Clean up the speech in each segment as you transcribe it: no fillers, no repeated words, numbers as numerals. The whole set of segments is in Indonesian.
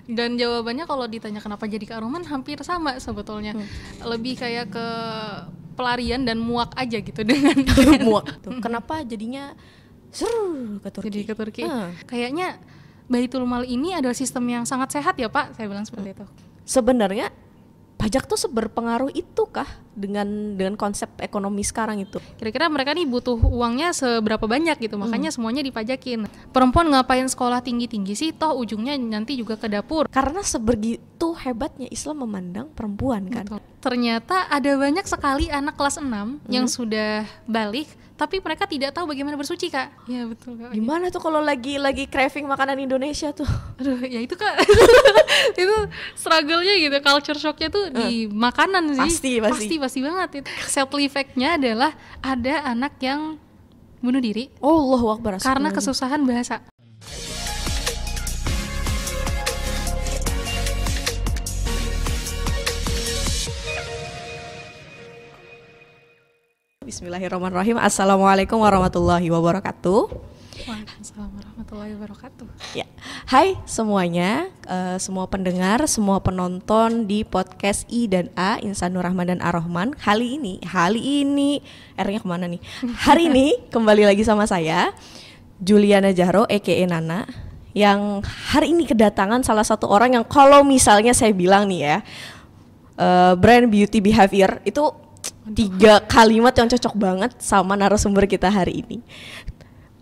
Dan jawabannya kalau ditanya kenapa jadi Kak Roman hampir sama sebetulnya. Lebih kayak ke pelarian dan muak aja gitu dengan muak tuh. Kenapa jadinya seru ke Turki? Jadi ke Turki. Kayaknya Baitul Mal ini adalah sistem yang sangat sehat ya Pak, saya bilang seperti itu. Sebenarnya pajak tuh berpengaruh itu kah dengan konsep ekonomi sekarang itu? Kira-kira mereka nih butuh uangnya seberapa banyak gitu, makanya semuanya dipajakin. Perempuan ngapain sekolah tinggi-tinggi sih, toh ujungnya nanti juga ke dapur. Karena sebegitu hebatnya Islam memandang perempuan kan. Betul. Ternyata ada banyak sekali anak kelas 6 yang sudah balik, tapi mereka tidak tahu bagaimana bersuci Kak. Ya betul Kak. Gimana tuh kalau lagi craving makanan Indonesia tuh? Aduh ya itu Kak. Itu struggle-nya gitu, culture shock-nya tuh di makanan sih. Pasti banget itu. Settle effect-nya adalah ada anak yang bunuh diri. Allahu Akbar. Karena kesusahan bahasa. Bismillahirrahmanirrahim. Assalamualaikum warahmatullahi wabarakatuh. Waalaikumsalam warahmatullahi wabarakatuh. Ya, hai semuanya, semua pendengar, semua penonton di podcast I dan A, Insan Nur Rahman dan Ar-Rahman. Hari ini, R-nya kemana nih? Hari ini kembali lagi sama saya, Juliana Jahro, a.k.a. Nana, yang hari ini kedatangan salah satu orang yang kalau misalnya saya bilang nih ya, brand beauty behavior itu 3 kalimat yang cocok banget sama narasumber kita hari ini.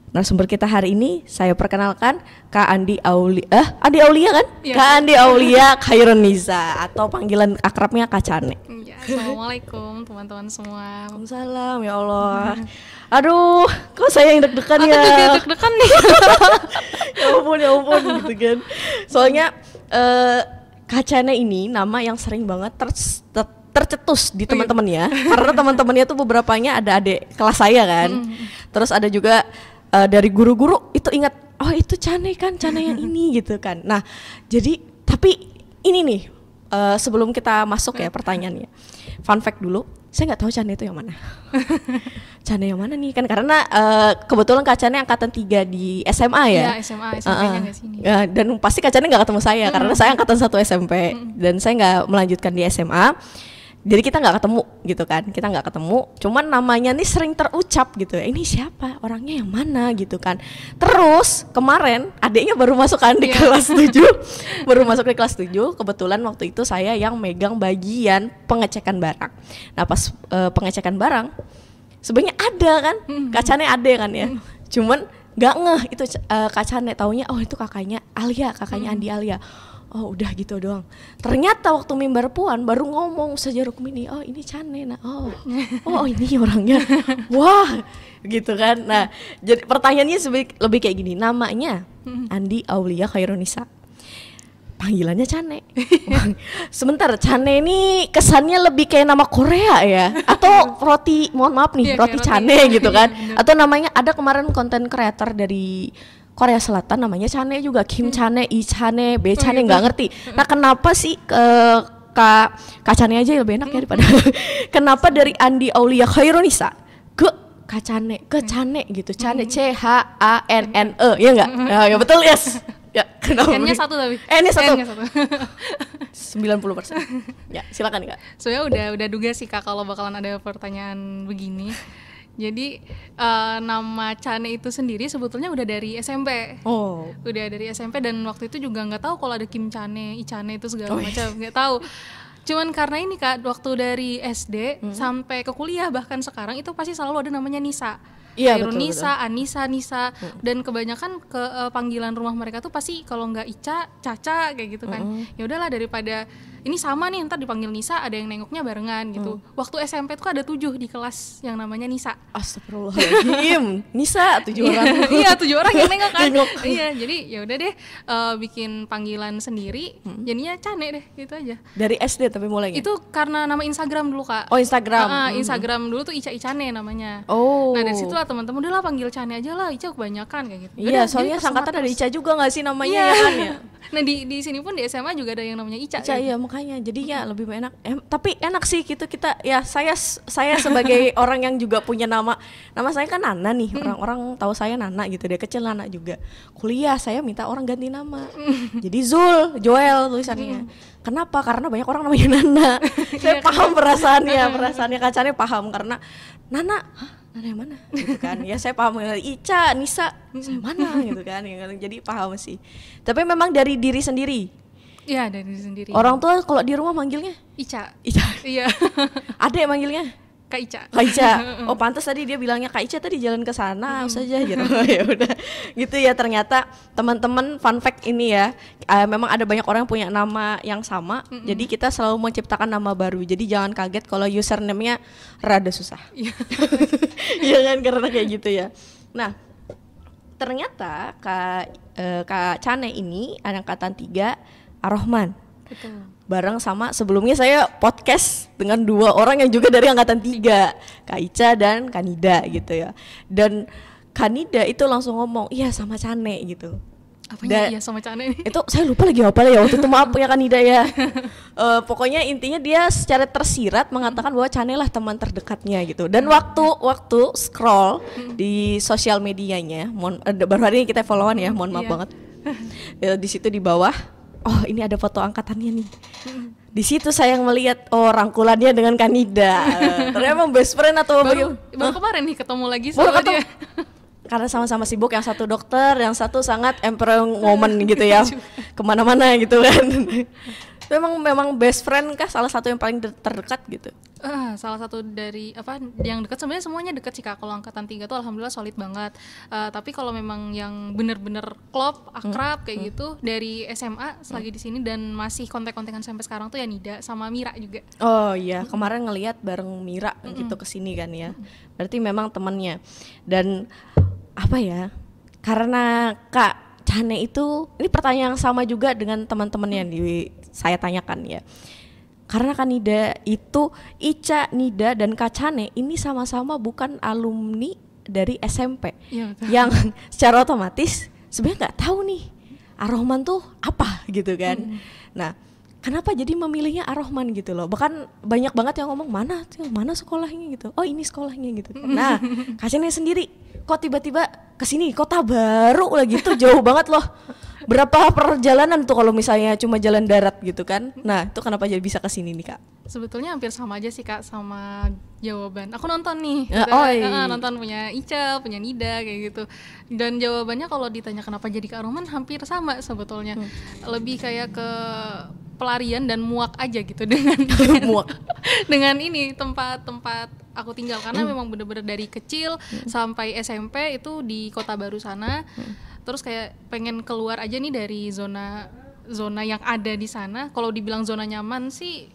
Narasumber kita hari ini saya perkenalkan Kak Andi Aulia, Andi Aulia kan? Ya. Kak Andi Aulia Khairunisa atau panggilan akrabnya Kak Cane. Ya, assalamualaikum teman-teman semua. Waalaikumsalam ya Allah. Aduh, kok saya yang deg-degan ya? Aku juga deg-degan nih. ya ampun gitu kan. Soalnya Kak Cane ini nama yang sering banget tercetus di teman-temannya karena teman-temannya tuh beberapanya ada adik kelas saya kan. Terus ada juga dari guru-guru itu ingat, oh itu Cane yang ini gitu kan. Nah, jadi tapi ini nih sebelum kita masuk ya pertanyaannya. Fun fact dulu, saya nggak tahu Cane itu yang mana. Cane yang mana nih kan karena kebetulan Kak Cane angkatan 3 di SMA ya. Iya, SMP-nya nggak sini. Ya, dan pasti Kak Cane nggak ketemu saya karena saya angkatan 1 SMP dan saya nggak melanjutkan di SMA. Jadi kita nggak ketemu gitu kan, cuman namanya nih sering terucap gitu ya, ini siapa, orangnya yang mana gitu kan. Terus kemarin adiknya baru masuk kan di kelas 7, kebetulan waktu itu saya yang megang bagian pengecekan barang. Nah pas pengecekan barang, sebenarnya ada kan, Kak Cane ada kan ya, cuman nggak ngeh itu Kak Cane, taunya oh itu kakaknya Andi Alia. Oh udah gitu doang. Ternyata waktu mimbar puan baru ngomong Ustazah Rukmini, oh ini Cane. Nah, oh ini orangnya. Wah, gitu kan. Nah, jadi pertanyaannya lebih kayak gini. Namanya Andi Aulia Khairunisa. Panggilannya Cane. Sebentar, Cane ini kesannya lebih kayak nama Korea ya? Atau roti, mohon maaf nih, roti Cane gitu kan? Atau namanya ada kemarin konten creator dari Korea Selatan namanya Cane juga, Kim Cane, I Cane, B Cane, nggak ngerti. Nah kenapa sih Kak Cane aja lebih enak ya daripada kenapa dari Andi Aulia Khairunisa ke Kak Cane, ke Cane gitu, Cane CHANNE ya nggak? Ya betul yes. Ya kenapa? N-nya 1 tapi. N-nya 1. 90%. Ya silakan Kak. Soalnya udah duga sih Kak kalau bakalan ada pertanyaan begini. Jadi nama Cane itu sendiri sebetulnya udah dari SMP. Udah dari SMP dan waktu itu juga nggak tahu kalau ada Kim Cane, I Cane itu segala macam, nggak tahu. Cuman karena ini Kak, waktu dari SD sampai ke kuliah bahkan sekarang itu pasti selalu ada namanya Nisa. Iya, Nisa, Anissa, Nisa, dan kebanyakan panggilan rumah mereka tuh pasti kalau nggak Ica, Caca kayak gitu kan. Ya udahlah daripada ini sama nih ntar dipanggil Nisa, ada yang nengoknya barengan gitu. Waktu SMP tuh ada 7 di kelas yang namanya Nisa. Astagfirullahaladzim. Nisa 7 orang. Iya 7 orang yang nengok kan. Iya jadi ya udah deh bikin panggilan sendiri, jadinya Cane deh gitu aja. Dari SD tapi mulainya? Itu karena nama Instagram dulu Kak. Oh Instagram. Instagram dulu tuh Ica Icane namanya. Oh. Nah dari situ lah teman-teman udahlah panggil Cane aja lah, Ica kebanyakan kayak gitu. Iya soalnya sangkatan ada Ica juga nggak sih namanya ya kan ya. Nah di sini pun di SMA juga ada yang namanya Ica. Ica ya makanya makanya jadinya lebih enak. Tapi enak sih gitu kita ya, saya sebagai orang yang juga punya nama saya kan Nana nih, orang-orang tahu saya Nana gitu, dia kecil Nana juga. Kuliah saya minta orang ganti nama. Jadi Joel tulisannya. Kenapa? Karena banyak orang namanya Nana. Saya paham perasaannya Kacane paham karena Nana, Nana yang mana? Gitu kan. Ya saya paham, Ica, Nisa, saya mana gitu kan. Jadi paham sih. Tapi memang dari diri sendiri. Iya, dari diri sendiri. Orang tua kalau di rumah manggilnya Ica. Iya. Ada yang manggilnya Kak Ica. Oh, pantas tadi dia bilangnya Kak Ica tadi jalan ke sana saja gitu. Ya udah. Gitu ya, ternyata teman-teman, fun fact ini ya. Memang ada banyak orang yang punya nama yang sama. Jadi kita selalu menciptakan nama baru. Jadi jangan kaget kalau username-nya rada susah. Iya kan, karena kayak gitu ya. Nah, ternyata Kak Cane ini angkatan 3 Ar-Rahman. Betul. Bareng sama sebelumnya saya podcast dengan 2 orang yang juga dari angkatan 3, Kak Ica dan Kanida gitu ya. Dan Kanida itu langsung ngomong, iya sama Cane gitu. Apanya iya sama Cane ini? Itu saya lupa lagi apa ya waktu itu, maaf ya Kanida ya. Pokoknya intinya dia secara tersirat mengatakan bahwa Cane lah teman terdekatnya gitu. Dan waktu scroll di sosial medianya, baru hari ini kita followan ya, mohon maaf banget. Di situ di bawah, oh ini ada foto angkatannya nih. Di situ saya melihat rangkulannya dengan Kanida. Ternyata emang best friend atau baru kemarin nih ketemu lagi sama dia. Karena sama-sama sibuk, yang satu dokter, yang satu sangat emperor woman gitu ya, kemana-mana gitu kan. Memang best friend kah, salah satu yang paling terdekat gitu? Salah satu dari yang dekat, sebenarnya semuanya dekat sih Kak. Kalau angkatan 3 tuh alhamdulillah solid banget. Tapi kalau memang yang bener-bener klop, akrab kayak gitu dari SMA selagi di sini dan masih kontak-kontakan sampai sekarang tuh ya Nida sama Mira juga. Oh iya, kemarin ngelihat bareng Mira gitu kesini kan ya. Berarti memang temannya. Dan apa ya? Karena Kak Cane itu, ini pertanyaan yang sama juga dengan teman-teman yang saya tanyakan ya. Karena kan Nida itu, Ica, Nida, dan Kak Cane ini sama-sama bukan alumni dari SMP ya, yang secara otomatis sebenarnya nggak tahu nih Ar-Rahman tuh apa gitu kan. Nah, kenapa jadi memilihnya Ar-Rahman gitu loh? Bahkan banyak banget yang ngomong mana sekolahnya gitu. Oh ini sekolahnya gitu. Nah, Kak Cane sendiri kok tiba-tiba kesini, kota baru lagi tuh jauh banget loh. Berapa perjalanan tuh kalau misalnya cuma jalan darat gitu kan? Nah itu kenapa jadi bisa kesini nih Kak? Sebetulnya hampir sama aja sih Kak sama jawaban. Aku nonton nih, nonton punya Ica, punya Nida kayak gitu. Dan jawabannya kalau ditanya kenapa jadi Kak Ar-Rahman hampir sama sebetulnya. Lebih kayak ke pelarian dan muak aja gitu dengan dengan ini tempat aku tinggal, karena memang bener-bener dari kecil sampai SMP itu di kota baru sana. Terus kayak pengen keluar aja nih dari zona yang ada di sana. Kalau dibilang zona nyaman sih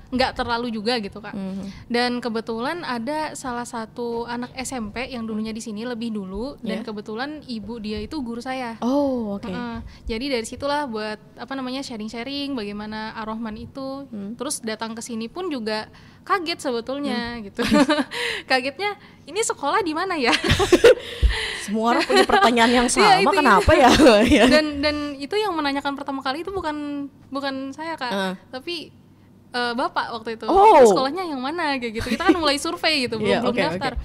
nggak terlalu juga gitu Kak. Dan kebetulan ada salah satu anak SMP yang dulunya di sini lebih dulu, dan kebetulan ibu dia itu guru saya. Oh oke. Jadi dari situlah buat sharing-sharing bagaimana Ar-Rahman itu. Terus datang ke sini pun juga kaget sebetulnya gitu. Kagetnya ini sekolah di mana ya? Semua orang punya pertanyaan yang sama, kenapa ya? Dan itu yang menanyakan pertama kali itu bukan saya Kak, tapi bapak waktu itu. Sekolahnya yang mana kayak gitu. Kita kan mulai survei gitu, belum daftar.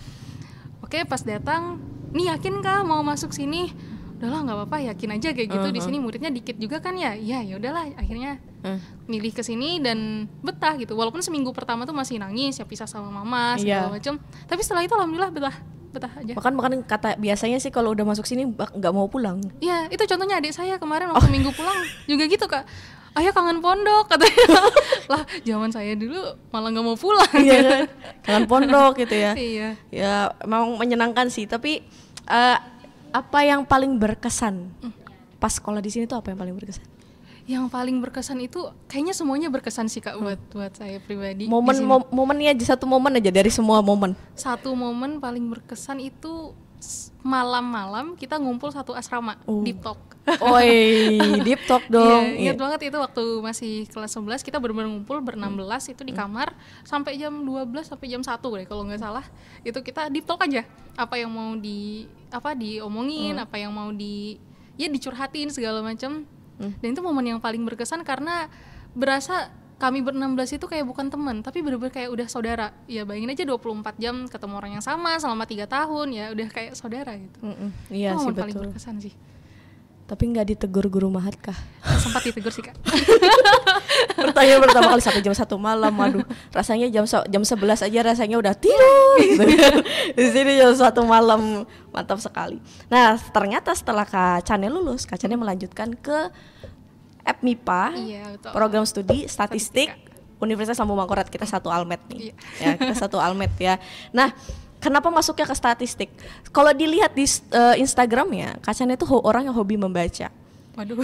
Oke, pas datang, nih yakin kah mau masuk sini? Udahlah nggak apa-apa, yakin aja kayak gitu. Di sini muridnya dikit juga kan ya. Ya udahlah, akhirnya milih ke sini dan betah gitu. Walaupun seminggu pertama tuh masih nangis ya, pisah sama mama segala macam. Tapi setelah itu alhamdulillah betah aja. Bahkan kata biasanya sih kalau udah masuk sini nggak mau pulang. Iya, itu contohnya adik saya kemarin waktu minggu pulang juga gitu Kak. Ayah kangen pondok katanya. Lah zaman saya dulu malah nggak mau pulang. Iya kan? Kangen pondok gitu ya. Iya. Ya memang menyenangkan sih. Tapi apa yang paling berkesan pas sekolah di sini tuh, apa yang paling berkesan? Yang paling berkesan itu kayaknya semuanya berkesan sih Kak buat saya pribadi. Momennya aja, satu momen aja dari semua momen. Satu momen paling berkesan itu malam-malam kita ngumpul satu asrama, Deep Talk. Deep Talk dong. Ingat banget itu waktu masih kelas 11 kita benar-benar ngumpul ber-16 itu di kamar sampai jam 12 sampai jam 1 deh kalau nggak salah. Itu kita Deep Talk aja. Apa yang mau diomongin, apa yang mau dicurhatin segala macam. Dan itu momen yang paling berkesan karena berasa kami ber-16 itu kayak bukan teman, tapi bener-bener kayak udah saudara. Ya bayangin aja 24 jam ketemu orang yang sama selama 3 tahun, ya udah kayak saudara gitu. Iya sih, betul. Paling berkesan sih. Tapi nggak ditegur guru Mahat kah? Sempat ditegur sih Kak. Bertanya pertama kali sampai jam 1 malam, waduh, rasanya jam 11 aja rasanya udah tidur gitu. Di sini jam 1 malam, mantap sekali. Nah, ternyata setelah Kak Chane lulus, Kak Chane melanjutkan ke FMIPA, program studi statistik Universitas Lambung Mangkurat. Kita satu almet nih. Ya, kita satu almet ya. Nah, kenapa masuknya ke statistik? Kalau dilihat di Instagramnya, Kak Chane itu orang yang hobi membaca. Waduh.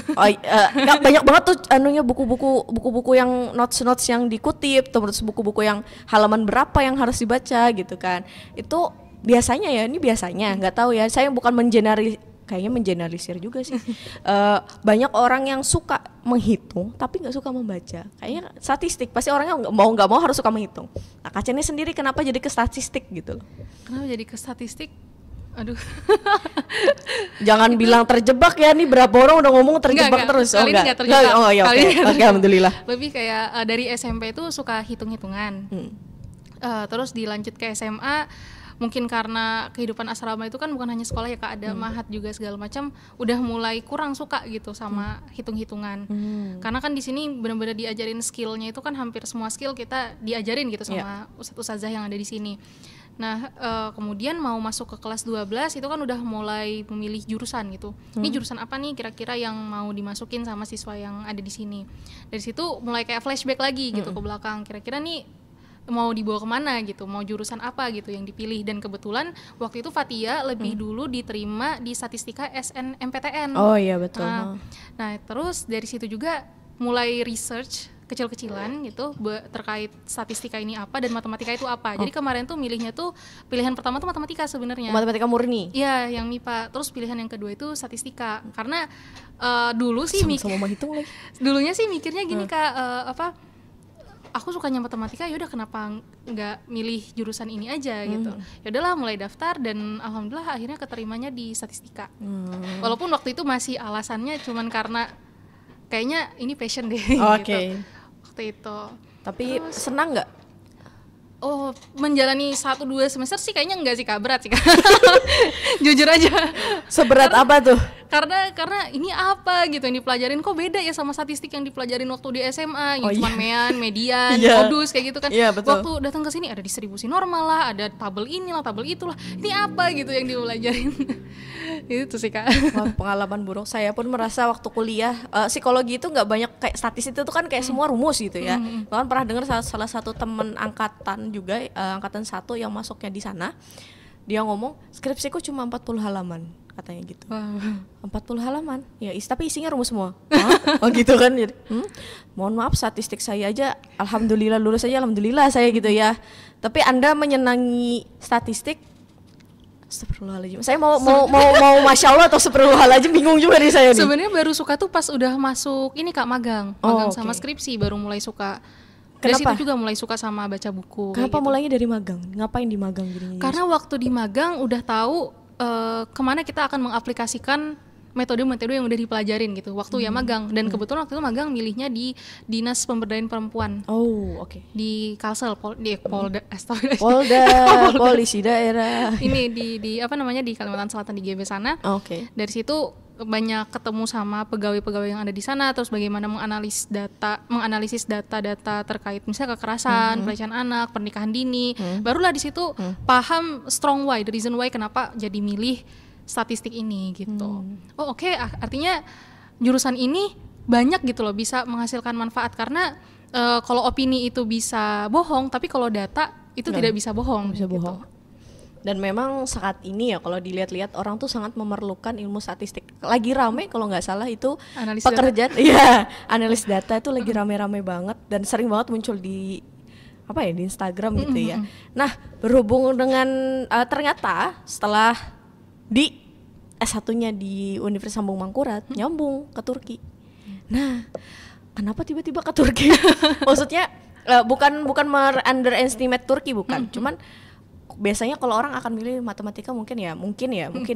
Banyak banget tuh anunya, buku-buku yang notes yang dikutip, terus buku-buku yang halaman berapa yang harus dibaca gitu kan. Itu biasanya ya, ini biasanya, nggak tahu ya. Saya bukan kayaknya mengeneralisir juga sih. Banyak orang yang suka menghitung tapi nggak suka membaca. Kayaknya statistik pasti orangnya nggak mau harus suka menghitung. Nah, Kak Chane sendiri kenapa jadi ke statistik gitu loh? Kenapa jadi ke statistik? Aduh. Jangan bilang terjebak ya, nih berapa orang udah ngomong terjebak terus. Kali ini nggak terjebak. Oh ya, oke, alhamdulillah. Lebih kayak dari SMP itu suka hitung-hitungan. Terus dilanjut ke SMA, mungkin karena kehidupan asrama itu kan bukan hanya sekolah ya Kak, ada mahat juga segala macam, udah mulai kurang suka gitu sama hitung-hitungan. Karena kan di sini benar-benar diajarin skillnya itu kan hampir semua skill kita diajarin gitu sama ustadz-ustazah yang ada di sini. Nah, kemudian mau masuk ke kelas 12 itu kan udah mulai memilih jurusan gitu. Ini jurusan apa nih kira-kira yang mau dimasukin sama siswa yang ada di sini. Dari situ mulai kayak flashback lagi gitu ke belakang. Kira-kira nih mau dibawa kemana gitu, mau jurusan apa gitu yang dipilih. Dan kebetulan waktu itu Fathia lebih dulu diterima di statistika SNMPTN. Oh iya betul. Nah terus dari situ juga mulai research kecil-kecilan gitu terkait statistika ini apa dan matematika itu apa. Jadi kemarin tuh milihnya tuh pilihan pertama tuh matematika sebenarnya. Matematika murni. Iya, yang MIPA. Terus pilihan yang kedua itu statistika. Karena dulu sih sama hitung lagi. Dulunya sih mikirnya gini Kak, aku sukanya matematika, yaudah kenapa nggak milih jurusan ini aja gitu. Yaudahlah mulai daftar dan alhamdulillah akhirnya keterimanya di statistika. Walaupun waktu itu masih alasannya cuman karena kayaknya ini passion deh gitu. Waktu itu. Tapi senang nggak? Oh, menjalani 1-2 semester sih kayaknya enggak sih Kak, berat sih Kak. Jujur aja. Seberat apa tuh? Karena ini apa gitu yang dipelajarin, kok beda ya sama statistik yang dipelajarin waktu di SMA yang cuma mean, median, modus kayak gitu kan. Waktu datang ke sini ada distribusi normal lah, ada tabel inilah, tabel itulah. Ini apa gitu yang dipelajarin. Itu sih Kak. Wah, pengalaman buruk. Saya pun merasa waktu kuliah psikologi itu nggak banyak kayak statistik itu kan kayak semua rumus gitu ya. Bahkan pernah dengar salah satu teman angkatan juga, angkatan 1 yang masuknya di sana, dia ngomong skripsiku cuma 40 halaman katanya gitu. 40 halaman ya, tapi isinya rumus semua. Oh gitu kan. Jadi, mohon maaf, statistik saya aja alhamdulillah lulus aja, alhamdulillah saya gitu ya. Tapi Anda menyenangi statistik, astagfirullahaladzim. Saya mau masya Allah atau astagfirullahaladzim, bingung juga nih saya nih. Sebenarnya baru suka tuh pas udah masuk ini Kak, magang sama skripsi baru mulai suka. Dari situ juga mulai suka sama baca buku. Kenapa mulainya dari magang? Ngapain di magang gini? Karena waktu di magang udah tahu kemana kita akan mengaplikasikan metode-metode yang udah dipelajarin gitu waktu ya magang. Dan kebetulan waktu itu magang milihnya di Dinas Pemberdayaan Perempuan. Di Kalsel, Polda, polisi daerah. Ini di apa namanya, di Kalimantan Selatan, di GB sana. Dari situ banyak ketemu sama pegawai-pegawai yang ada di sana, terus bagaimana menganalisis data-data terkait misalnya kekerasan, pelecehan anak, pernikahan dini. Barulah di situ paham strong why, the reason why kenapa jadi milih statistik ini gitu. Artinya jurusan ini banyak gitu loh, bisa menghasilkan manfaat. Karena kalau opini itu bisa bohong, tapi kalau data itu tidak bisa bohong. Dan memang saat ini ya kalau dilihat-lihat orang tuh sangat memerlukan ilmu statistik. Lagi rame kalau nggak salah itu analis pekerjaan, analis data itu lagi rame-rame banget dan sering banget muncul di di Instagram gitu ya. Nah, berhubung dengan ternyata setelah di S1-nya di Universitas Lambung Mangkurat nyambung ke Turki. Nah, kenapa tiba-tiba ke Turki? Maksudnya bukan underestimate Turki, bukan. Cuman biasanya kalau orang akan milih matematika mungkin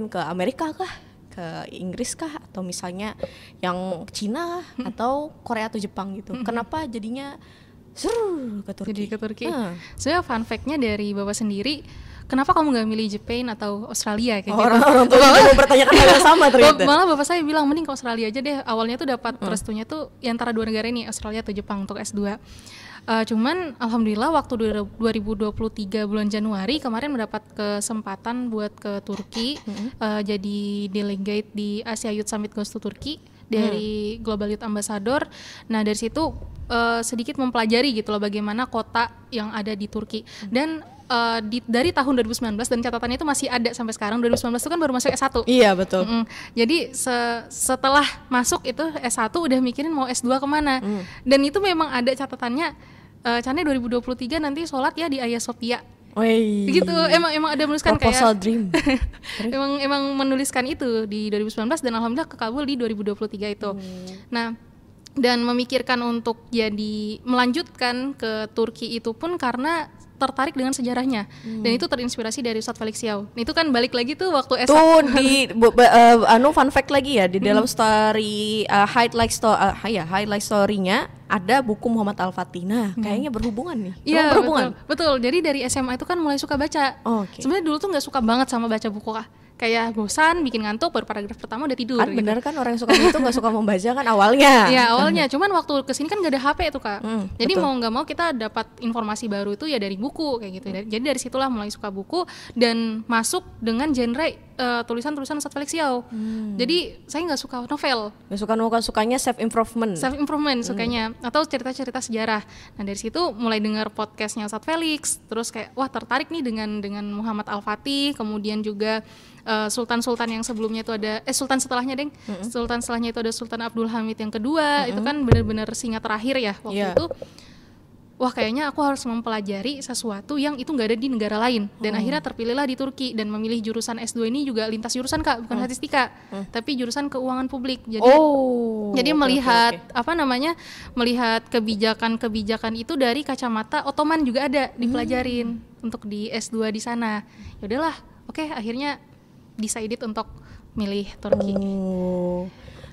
ke Amerika kah, ke Inggris kah atau misalnya yang Cina atau Korea atau Jepang gitu? Kenapa jadinya seru ke Turki? Jadi ke Turki. Sebenarnya fun fact-nya dari Bapak sendiri, kenapa kamu nggak milih Jepang atau Australia kayak gitu? Orang tua juga mempertanyakan hal yang sama ternyata. Malah bapak saya bilang mending ke Australia aja deh. Awalnya tuh dapat restunya tuh antara 2 negara ini, Australia atau Jepang untuk S2. Cuman alhamdulillah waktu 2023 bulan Januari kemarin mendapat kesempatan buat ke Turki, jadi delegate di Asia Youth Summit Goes to Turkey dari Global Youth Ambassador. Nah dari situ sedikit mempelajari gitu loh bagaimana kota yang ada di Turki. Dan dari tahun 2019 dan catatannya itu masih ada sampai sekarang. 2019 itu kan baru masuk S1. Iya betul. Jadi setelah masuk itu S1 udah mikirin mau S2 kemana. Dan itu memang ada catatannya, Cane 2023 nanti sholat ya di Hagia Sophia. Wey. Gitu, emang ada menuliskan proposal kayak dream. emang menuliskan itu di 2019 dan alhamdulillah kekabul di 2023 itu. Nah, dan memikirkan untuk jadi melanjutkan ke Turki itu pun karena tertarik dengan sejarahnya dan itu terinspirasi dari Ustadz Felix Yau. Itu kan balik lagi tuh waktu S1 tuh di fun fact lagi ya di dalam story highlight story-nya ada buku Muhammad Al-Fatih. Nah, kayaknya berhubungan nih. Iya, berhubungan. Betul. Jadi dari SMA itu kan mulai suka baca. Sebenarnya dulu tuh nggak suka banget sama baca buku kah. Kayak bosan, bikin ngantuk, baru paragraf pertama udah tidur. Kan gitu. Bener kan orang yang suka itu nggak suka membaca kan awalnya. Iya awalnya, cuman waktu kesini kan gak ada HP tuh Kak. Jadi betul. mau nggak mau kita dapat informasi baru itu ya dari buku kayak gitu. Jadi dari situlah mulai suka buku dan masuk dengan genre tulisan-tulisan Ustadz Felix Yau. Jadi saya nggak suka novel. Nggak suka novel, sukanya self improvement sukanya atau cerita-cerita sejarah. Nah dari situ mulai dengar podcastnya Ustadz Felix, terus kayak wah tertarik nih dengan Muhammad Al-Fatih, kemudian juga sultan-sultan yang sebelumnya itu ada sultan setelahnya sultan setelahnya itu ada Sultan Abdul Hamid yang kedua. Itu kan benar-benar singa terakhir ya waktu itu. Wah kayaknya aku harus mempelajari sesuatu yang itu nggak ada di negara lain. Dan akhirnya terpilihlah di Turki dan memilih jurusan S2 ini juga lintas jurusan Kak, bukan statistika, tapi jurusan keuangan publik. Jadi melihat melihat kebijakan itu dari kacamata Ottoman juga ada dipelajarin untuk di S2 di sana. Ya udahlah, oke, akhirnya decided untuk milih Turki.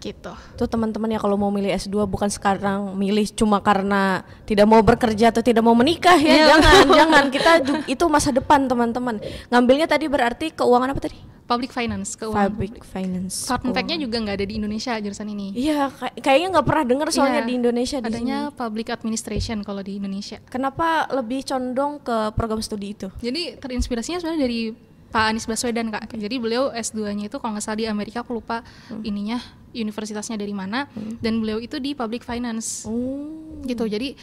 Gitu. Tuh teman-teman ya kalau mau milih S2 bukan sekarang milih cuma karena tidak mau bekerja atau tidak mau menikah ya. Jangan kita itu masa depan teman-teman. Ngambilnya tadi berarti keuangan apa tadi? Public finance, keuangan public finance. Fun fact-nya juga nggak ada di Indonesia jurusan ini. Iya, kayaknya nggak pernah dengar soalnya di Indonesia. Adanya public administration kalau di Indonesia. Kenapa lebih condong ke program studi itu? Jadi terinspirasinya sebenarnya dari Pak Anies Baswedan Kak. Jadi beliau S2-nya itu kalau nggak salah di Amerika, aku lupa universitasnya dari mana, dan beliau itu di public finance. Gitu. Jadi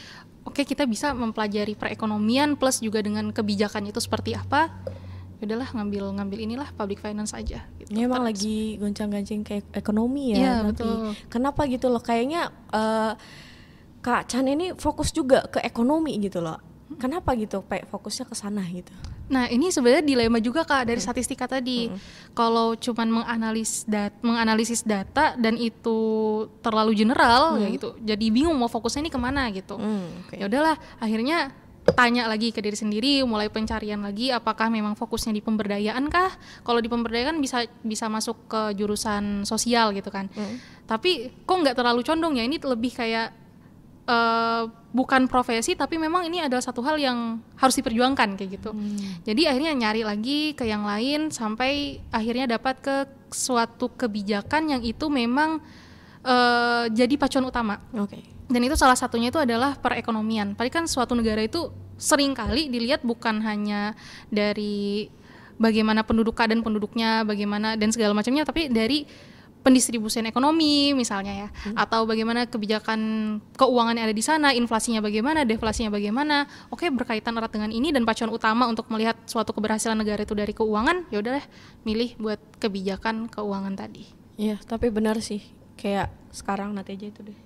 oke, kita bisa mempelajari perekonomian plus juga dengan kebijakan itu seperti apa. Yaudahlah ngambil inilah public finance aja gitu. Ya, emang lagi goncang-gancing kayak ekonomi ya. Iya, nanti. betul. Kenapa gitu loh? Kayaknya Kak Chan ini fokus juga ke ekonomi gitu loh. Kenapa gitu? Fokusnya ke sana gitu. Nah ini sebenarnya dilema juga Kak dari statistika tadi. Kalau cuman menganalisis data dan itu terlalu general ya gitu, jadi bingung mau fokusnya ini kemana gitu. Ya udahlah, akhirnya tanya lagi ke diri sendiri, mulai pencarian lagi apakah memang fokusnya di pemberdayaan kah? Kalau di pemberdayaan bisa masuk ke jurusan sosial gitu kan. Tapi kok nggak terlalu condong ya, ini lebih kayak bukan profesi tapi memang ini adalah satu hal yang harus diperjuangkan kayak gitu. Jadi akhirnya nyari lagi ke yang lain sampai akhirnya dapat ke suatu kebijakan yang itu memang jadi pacuan utama. Dan itu salah satunya itu adalah perekonomian. Padahal kan suatu negara itu sering kali dilihat bukan hanya dari bagaimana penduduk keadaan penduduknya, bagaimana dan segala macamnya, tapi dari pendistribusian ekonomi misalnya ya, atau bagaimana kebijakan keuangan yang ada di sana, inflasinya bagaimana, deflasinya bagaimana. Oke, berkaitan erat dengan ini dan pacuan utama untuk melihat suatu keberhasilan negara itu dari keuangan, ya udah deh milih buat kebijakan keuangan tadi. Iya, tapi benar sih, kayak sekarang nanti aja itu deh.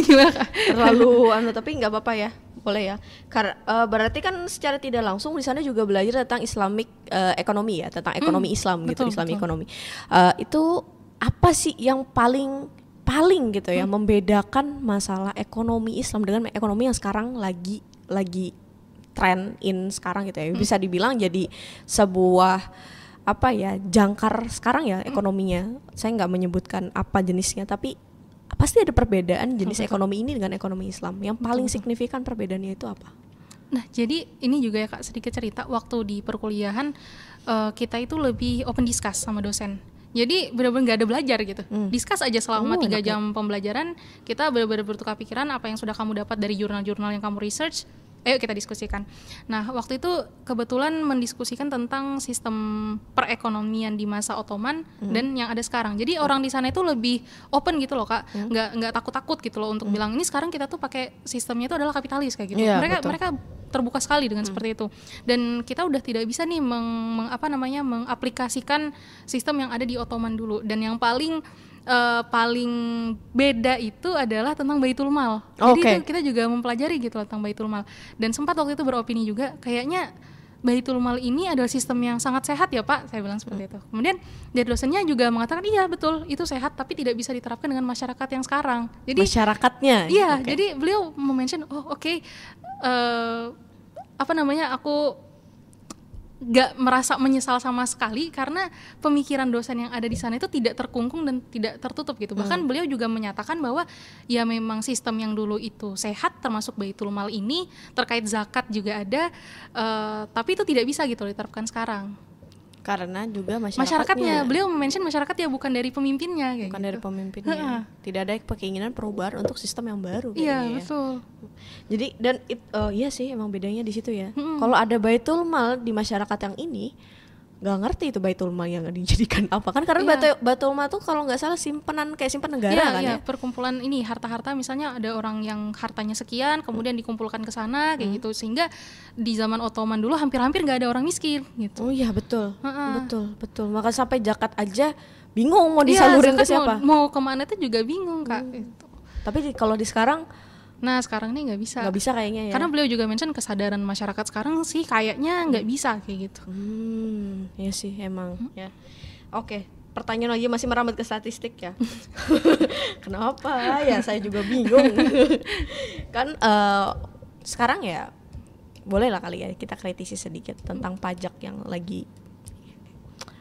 Gimana? Terlalu tapi nggak apa-apa ya, boleh ya. Berarti kan secara tidak langsung di sana juga belajar tentang Islamic ekonomi ya, tentang ekonomi Islam gitu, Islamic ekonomi. Itu apa sih yang paling gitu ya membedakan masalah ekonomi Islam dengan ekonomi yang sekarang lagi trend in sekarang gitu ya, bisa dibilang jadi sebuah apa ya, jangkar sekarang ya ekonominya. Saya nggak menyebutkan apa jenisnya, tapi pasti ada perbedaan jenis ekonomi ini dengan ekonomi Islam. Yang paling signifikan perbedaannya itu apa? Nah, jadi ini juga ya Kak, sedikit cerita. Waktu di perkuliahan kita itu lebih open discuss sama dosen. Jadi benar-benar nggak ada belajar gitu, discuss aja selama 3 jam pembelajaran. Kita benar-benar bertukar pikiran apa yang sudah kamu dapat dari jurnal-jurnal yang kamu research. Ayo kita diskusikan. Nah, waktu itu kebetulan mendiskusikan tentang sistem perekonomian di masa Ottoman dan yang ada sekarang. Jadi orang di sana itu lebih open gitu loh Kak, nggak takut-takut gitu loh untuk bilang ini sekarang kita tuh pakai sistemnya itu adalah kapitalis kayak gitu. Mereka terbuka sekali dengan seperti itu. Dan kita udah tidak bisa nih mengaplikasikan sistem yang ada di Ottoman dulu. Dan yang paling beda itu adalah tentang Baitul Mal. Jadi itu kita juga mempelajari gitu loh tentang Baitul Mal. Dan sempat waktu itu beropini juga, kayaknya Baitul Mal ini adalah sistem yang sangat sehat ya Pak, saya bilang seperti itu. Kemudian dari dosennya juga mengatakan iya betul itu sehat, tapi tidak bisa diterapkan dengan masyarakat yang sekarang. Jadi masyarakatnya? Iya, jadi beliau mention aku gak merasa menyesal sama sekali karena pemikiran dosen yang ada di sana itu tidak terkungkung dan tidak tertutup gitu. Bahkan beliau juga menyatakan bahwa ya memang sistem yang dulu itu sehat, termasuk Baitul Mal ini, terkait zakat juga ada, tapi itu tidak bisa gitu diterapkan sekarang. Karena juga masyarakatnya. Beliau mention masyarakat ya, bukan dari pemimpinnya kayak bukan gitu. Dari pemimpinnya. Tidak ada keinginan perubahan untuk sistem yang baru. Iya, betul. Jadi dan iya sih emang bedanya di situ ya. Kalau ada Baitul Mal di masyarakat yang ini, nggak ngerti itu Baitul Mal yang dijadikan apa kan, karena Baitul Mal tuh kalau nggak salah simpenan kayak simpan negara kan ya. Perkumpulan ini harta-harta, misalnya ada orang yang hartanya sekian kemudian dikumpulkan ke sana kayak gitu, sehingga di zaman Ottoman dulu hampir-hampir nggak ada orang miskin gitu. Oh iya betul. Betul. Maka sampai zakat aja bingung mau disalurin ke siapa. Mau kemana tuh juga bingung Kak. Gitu. Tapi kalau di sekarang, nah sekarang nih nggak bisa kayaknya ya. Karena beliau juga mention kesadaran masyarakat sekarang sih kayaknya nggak bisa kayak gitu. Ya sih emang ya. Oke, pertanyaan lagi masih merambat ke statistik ya. Kenapa ya, saya juga bingung. Kan sekarang ya boleh lah kali ya kita kritisi sedikit tentang pajak yang lagi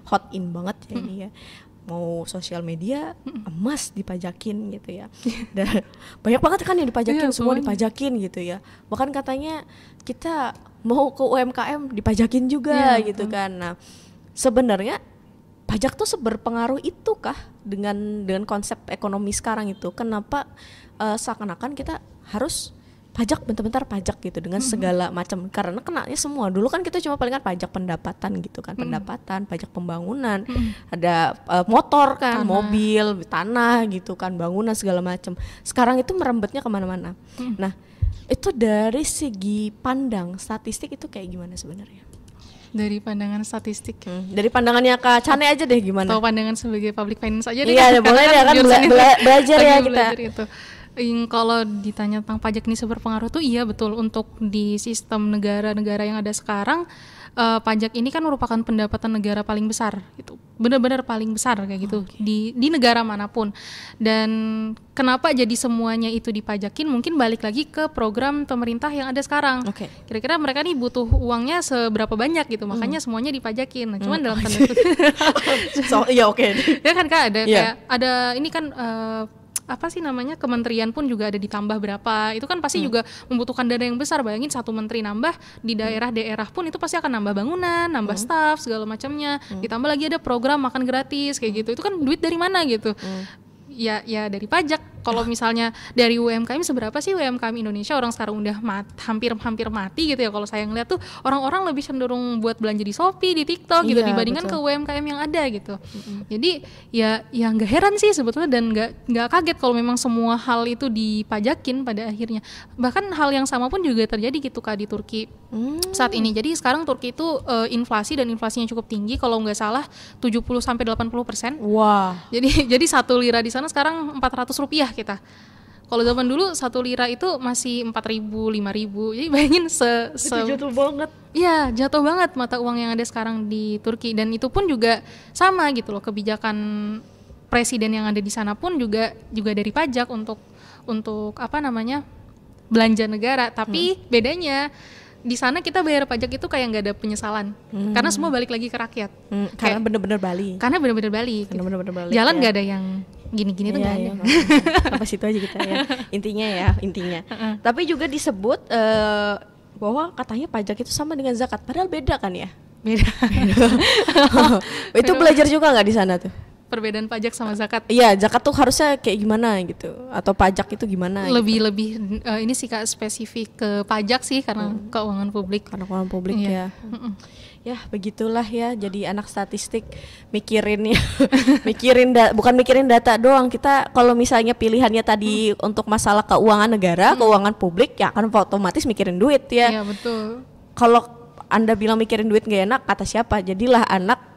hot in banget ya ini ya. Mau sosial media emas dipajakin gitu ya. Dan banyak banget kan yang dipajakin, semua dipajakin gitu ya. Bahkan katanya kita mau ke UMKM dipajakin juga gitu kan. Nah, sebenarnya pajak tuh seberpengaruh itu kah dengan konsep ekonomi sekarang itu? Kenapa seakan-akan kita harus pajak bentar-bentar pajak gitu dengan segala macam, karena kenanya semua. Dulu kan kita cuma palingan pajak pendapatan gitu kan, pendapatan, pajak pembangunan, ada motor kan, mobil, tanah gitu kan, bangunan segala macam. Sekarang itu merembetnya kemana-mana. Nah, itu dari segi pandang statistik itu kayak gimana sebenarnya? Dari pandangan statistik. Dari pandangannya Kak Cane aja deh gimana? Atau pandangan sebagai public finance aja deh. Iya, boleh ya kan belajar ya kita. Itu. Kalau ditanya tentang pajak ini seberpengaruh tuh iya betul, untuk di sistem negara-negara yang ada sekarang pajak ini kan merupakan pendapatan negara paling besar, itu benar-benar paling besar kayak gitu di negara manapun. Dan kenapa jadi semuanya itu dipajakin, mungkin balik lagi ke program pemerintah yang ada sekarang. Kira-kira mereka nih butuh uangnya seberapa banyak gitu, makanya semuanya dipajakin. Nah, cuman dalam tanda ya kan Kak, ada kayak ada ini kan apa sih namanya, kementerian pun juga ada ditambah berapa, itu kan pasti juga membutuhkan dana yang besar. Bayangin satu menteri nambah di daerah-daerah pun itu pasti akan nambah bangunan, nambah staff segala macamnya, ditambah lagi ada program makan gratis kayak gitu. Itu kan duit dari mana gitu? Ya dari pajak. Kalau misalnya dari UMKM, seberapa sih UMKM Indonesia orang sekarang udah hampir mati gitu ya. Kalau saya ngeliat tuh orang-orang lebih cenderung buat belanja di Shopee, di TikTok gitu dibandingkan ke UMKM yang ada gitu. Jadi ya nggak heran sih sebetulnya, dan nggak kaget kalau memang semua hal itu dipajakin pada akhirnya. Bahkan hal yang sama pun juga terjadi gitu Kak di Turki saat ini. Jadi sekarang Turki itu inflasi, dan inflasinya cukup tinggi, kalau nggak salah 70-80%. Wah. Jadi 1 lira di sana sekarang 400 rupiah kita. Kalau zaman dulu 1 lira itu masih 4.000, 5.000. Jadi bayangin itu jatuh banget. Iya, jatuh banget mata uang yang ada sekarang di Turki. Dan itu pun juga sama gitu loh, kebijakan presiden yang ada di sana pun juga dari pajak untuk apa namanya, belanja negara. Tapi bedanya di sana kita bayar pajak itu kayak nggak ada penyesalan, karena semua balik lagi ke rakyat. Karena bener-bener Bali. Karena bener-bener Bali. Jalan nggak ada yang gini-gini tuh nggak ada. Sampai situ aja kita ya. Intinya. Tapi juga disebut bahwa katanya pajak itu sama dengan zakat, padahal beda kan ya? Beda. Itu belajar juga nggak di sana tuh? Perbedaan pajak sama zakat. Iya, zakat tuh harusnya kayak gimana gitu, atau pajak itu gimana? Lebih ini sih Kak, spesifik ke pajak sih karena keuangan publik. Karena keuangan publik ya. Ya begitulah ya, jadi anak statistik mikirin bukan mikirin data doang. Kita kalau misalnya pilihannya tadi untuk masalah keuangan negara, keuangan publik, ya kan otomatis mikirin duit ya. Iya betul. Kalau Anda bilang mikirin duit gak enak, kata siapa? Jadilah anak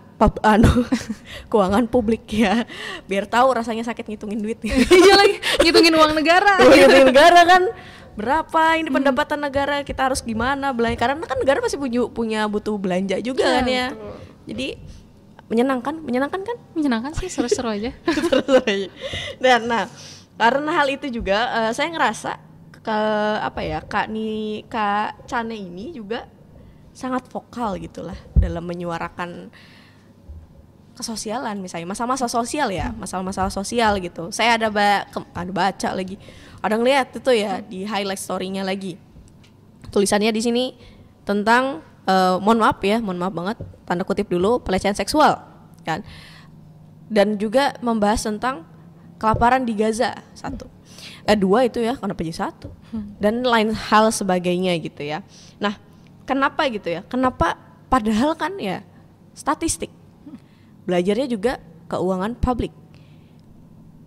keuangan publik ya, biar tahu rasanya sakit ngitungin duit. Iya lagi ngitungin uang negara. Ngitungin negara kan berapa ini pendapatan negara, kita harus gimana belanja, karena kan negara masih punya butuh belanja juga kan ya. Betul. Jadi menyenangkan sih, seru-seru aja. Dan karena hal itu juga saya ngerasa Kak Cane ini juga sangat vokal gitulah dalam menyuarakan kesosialan, misalnya masa-masa sosial ya, masalah-masalah sosial gitu. Saya ada baca lagi, ada ngeliat itu ya di highlight story-nya lagi. Tulisannya di sini tentang mohon maaf banget, tanda kutip dulu, pelecehan seksual kan. Dan juga membahas tentang kelaparan di Gaza, dua itu ya, kenapa jadi satu? Dan lain hal sebagainya gitu ya. Nah, kenapa gitu ya? Kenapa padahal kan ya statistik, belajarnya juga keuangan publik,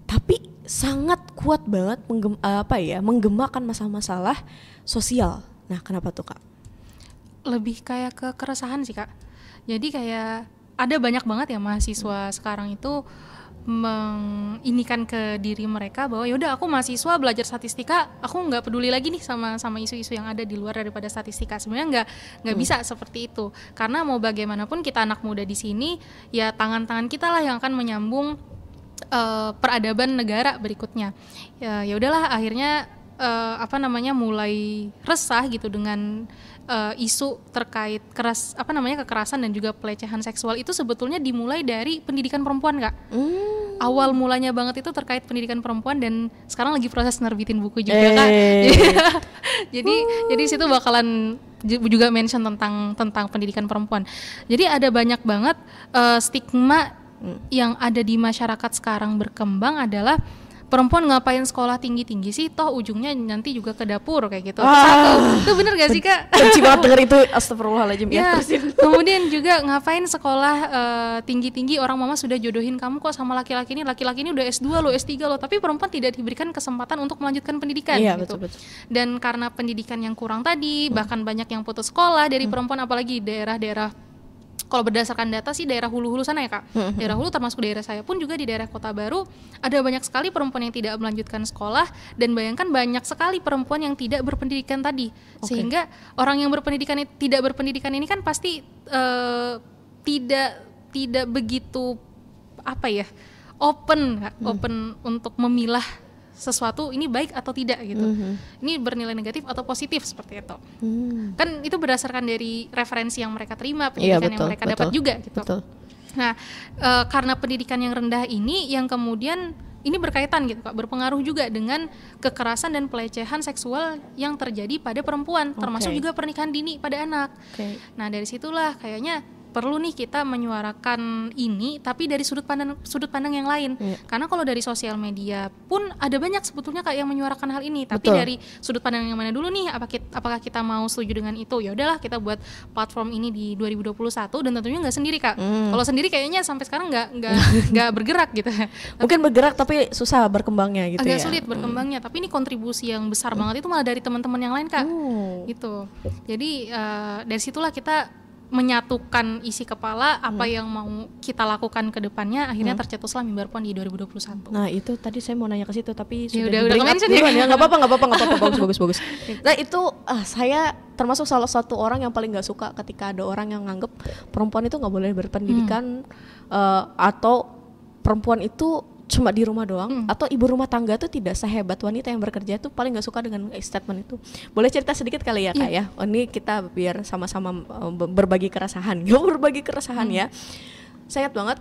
tapi sangat kuat banget menggemakan masalah-masalah sosial. Nah, kenapa tuh Kak? Lebih kayak ke keresahan sih Kak. Jadi kayak ada banyak banget ya mahasiswa sekarang itu menginikan ke diri mereka bahwa yaudah aku mahasiswa belajar statistika, aku nggak peduli lagi nih sama isu-isu yang ada di luar daripada statistika. Sebenarnya nggak bisa seperti itu, karena mau bagaimanapun kita anak muda di sini ya, tangan-tangan kita lah yang akan menyambung peradaban negara berikutnya. Ya udahlah, akhirnya mulai resah gitu dengan isu terkait kekerasan dan juga pelecehan seksual. Itu sebetulnya dimulai dari pendidikan perempuan Kak. Awal mulanya banget itu terkait pendidikan perempuan, dan sekarang lagi proses nerbitin buku juga Kak. Jadi situ bakalan juga mention tentang pendidikan perempuan. Jadi ada banyak banget stigma yang ada di masyarakat sekarang berkembang adalah perempuan ngapain sekolah tinggi-tinggi sih, toh ujungnya nanti juga ke dapur kayak gitu. Itu bener gak sih Kak? Benci banget denger itu, astagfirullahaladzim ya. Kemudian juga ngapain sekolah tinggi-tinggi, orang mama sudah jodohin kamu kok sama laki-laki ini udah S2 lo, S3 lo, tapi perempuan tidak diberikan kesempatan untuk melanjutkan pendidikan gitu. Betul. Dan karena pendidikan yang kurang tadi, bahkan banyak yang putus sekolah dari perempuan, apalagi daerah-daerah. Kalau berdasarkan data sih daerah hulu-hulu sana ya Kak, daerah hulu termasuk daerah saya pun juga di daerah Kota Baru ada banyak sekali perempuan yang tidak melanjutkan sekolah, dan bayangkan banyak sekali perempuan yang tidak berpendidikan tadi. Sehingga orang yang tidak berpendidikan ini kan pasti tidak begitu open untuk memilah sesuatu ini baik atau tidak gitu. Ini bernilai negatif atau positif seperti itu. Kan itu berdasarkan dari referensi yang mereka terima, pendidikan yang mereka dapat juga gitu. Nah, karena pendidikan yang rendah ini yang kemudian ini berkaitan gitu Kak, berpengaruh juga dengan kekerasan dan pelecehan seksual yang terjadi pada perempuan, termasuk juga pernikahan dini pada anak. Nah, dari situlah kayaknya perlu nih kita menyuarakan ini, tapi dari sudut pandang yang lain. Karena kalau dari sosial media pun ada banyak sebetulnya Kak yang menyuarakan hal ini, tapi dari sudut pandang yang mana dulu nih? Apakah kita mau setuju dengan itu? Ya udahlah, kita buat platform ini di 2021, dan tentunya nggak sendiri Kak. Kalau sendiri kayaknya sampai sekarang nggak bergerak gitu. Mungkin bergerak tapi susah berkembangnya gitu. Agak sulit berkembangnya, tapi ini kontribusi yang besar banget itu malah dari teman-teman yang lain Kak. Gitu. Jadi dari situlah kita menyatukan isi kepala apa yang mau kita lakukan ke depannya, akhirnya tercetuslah Mimbar Puan di 2021. Nah, itu tadi saya mau nanya ke situ tapi ya sudah udah mention ya. Enggak apa-apa, bagus. Nah, itu saya termasuk salah satu orang yang paling enggak suka ketika ada orang yang nganggep perempuan itu enggak boleh berpendidikan atau perempuan itu cuma di rumah doang, atau ibu rumah tangga tuh tidak sehebat wanita yang bekerja, tuh paling nggak suka dengan statement itu. Boleh cerita sedikit kali ya Kak ya? Oh, ini kita biar sama-sama berbagi keresahan, berbagi keresahan ya. Saya ingat banget,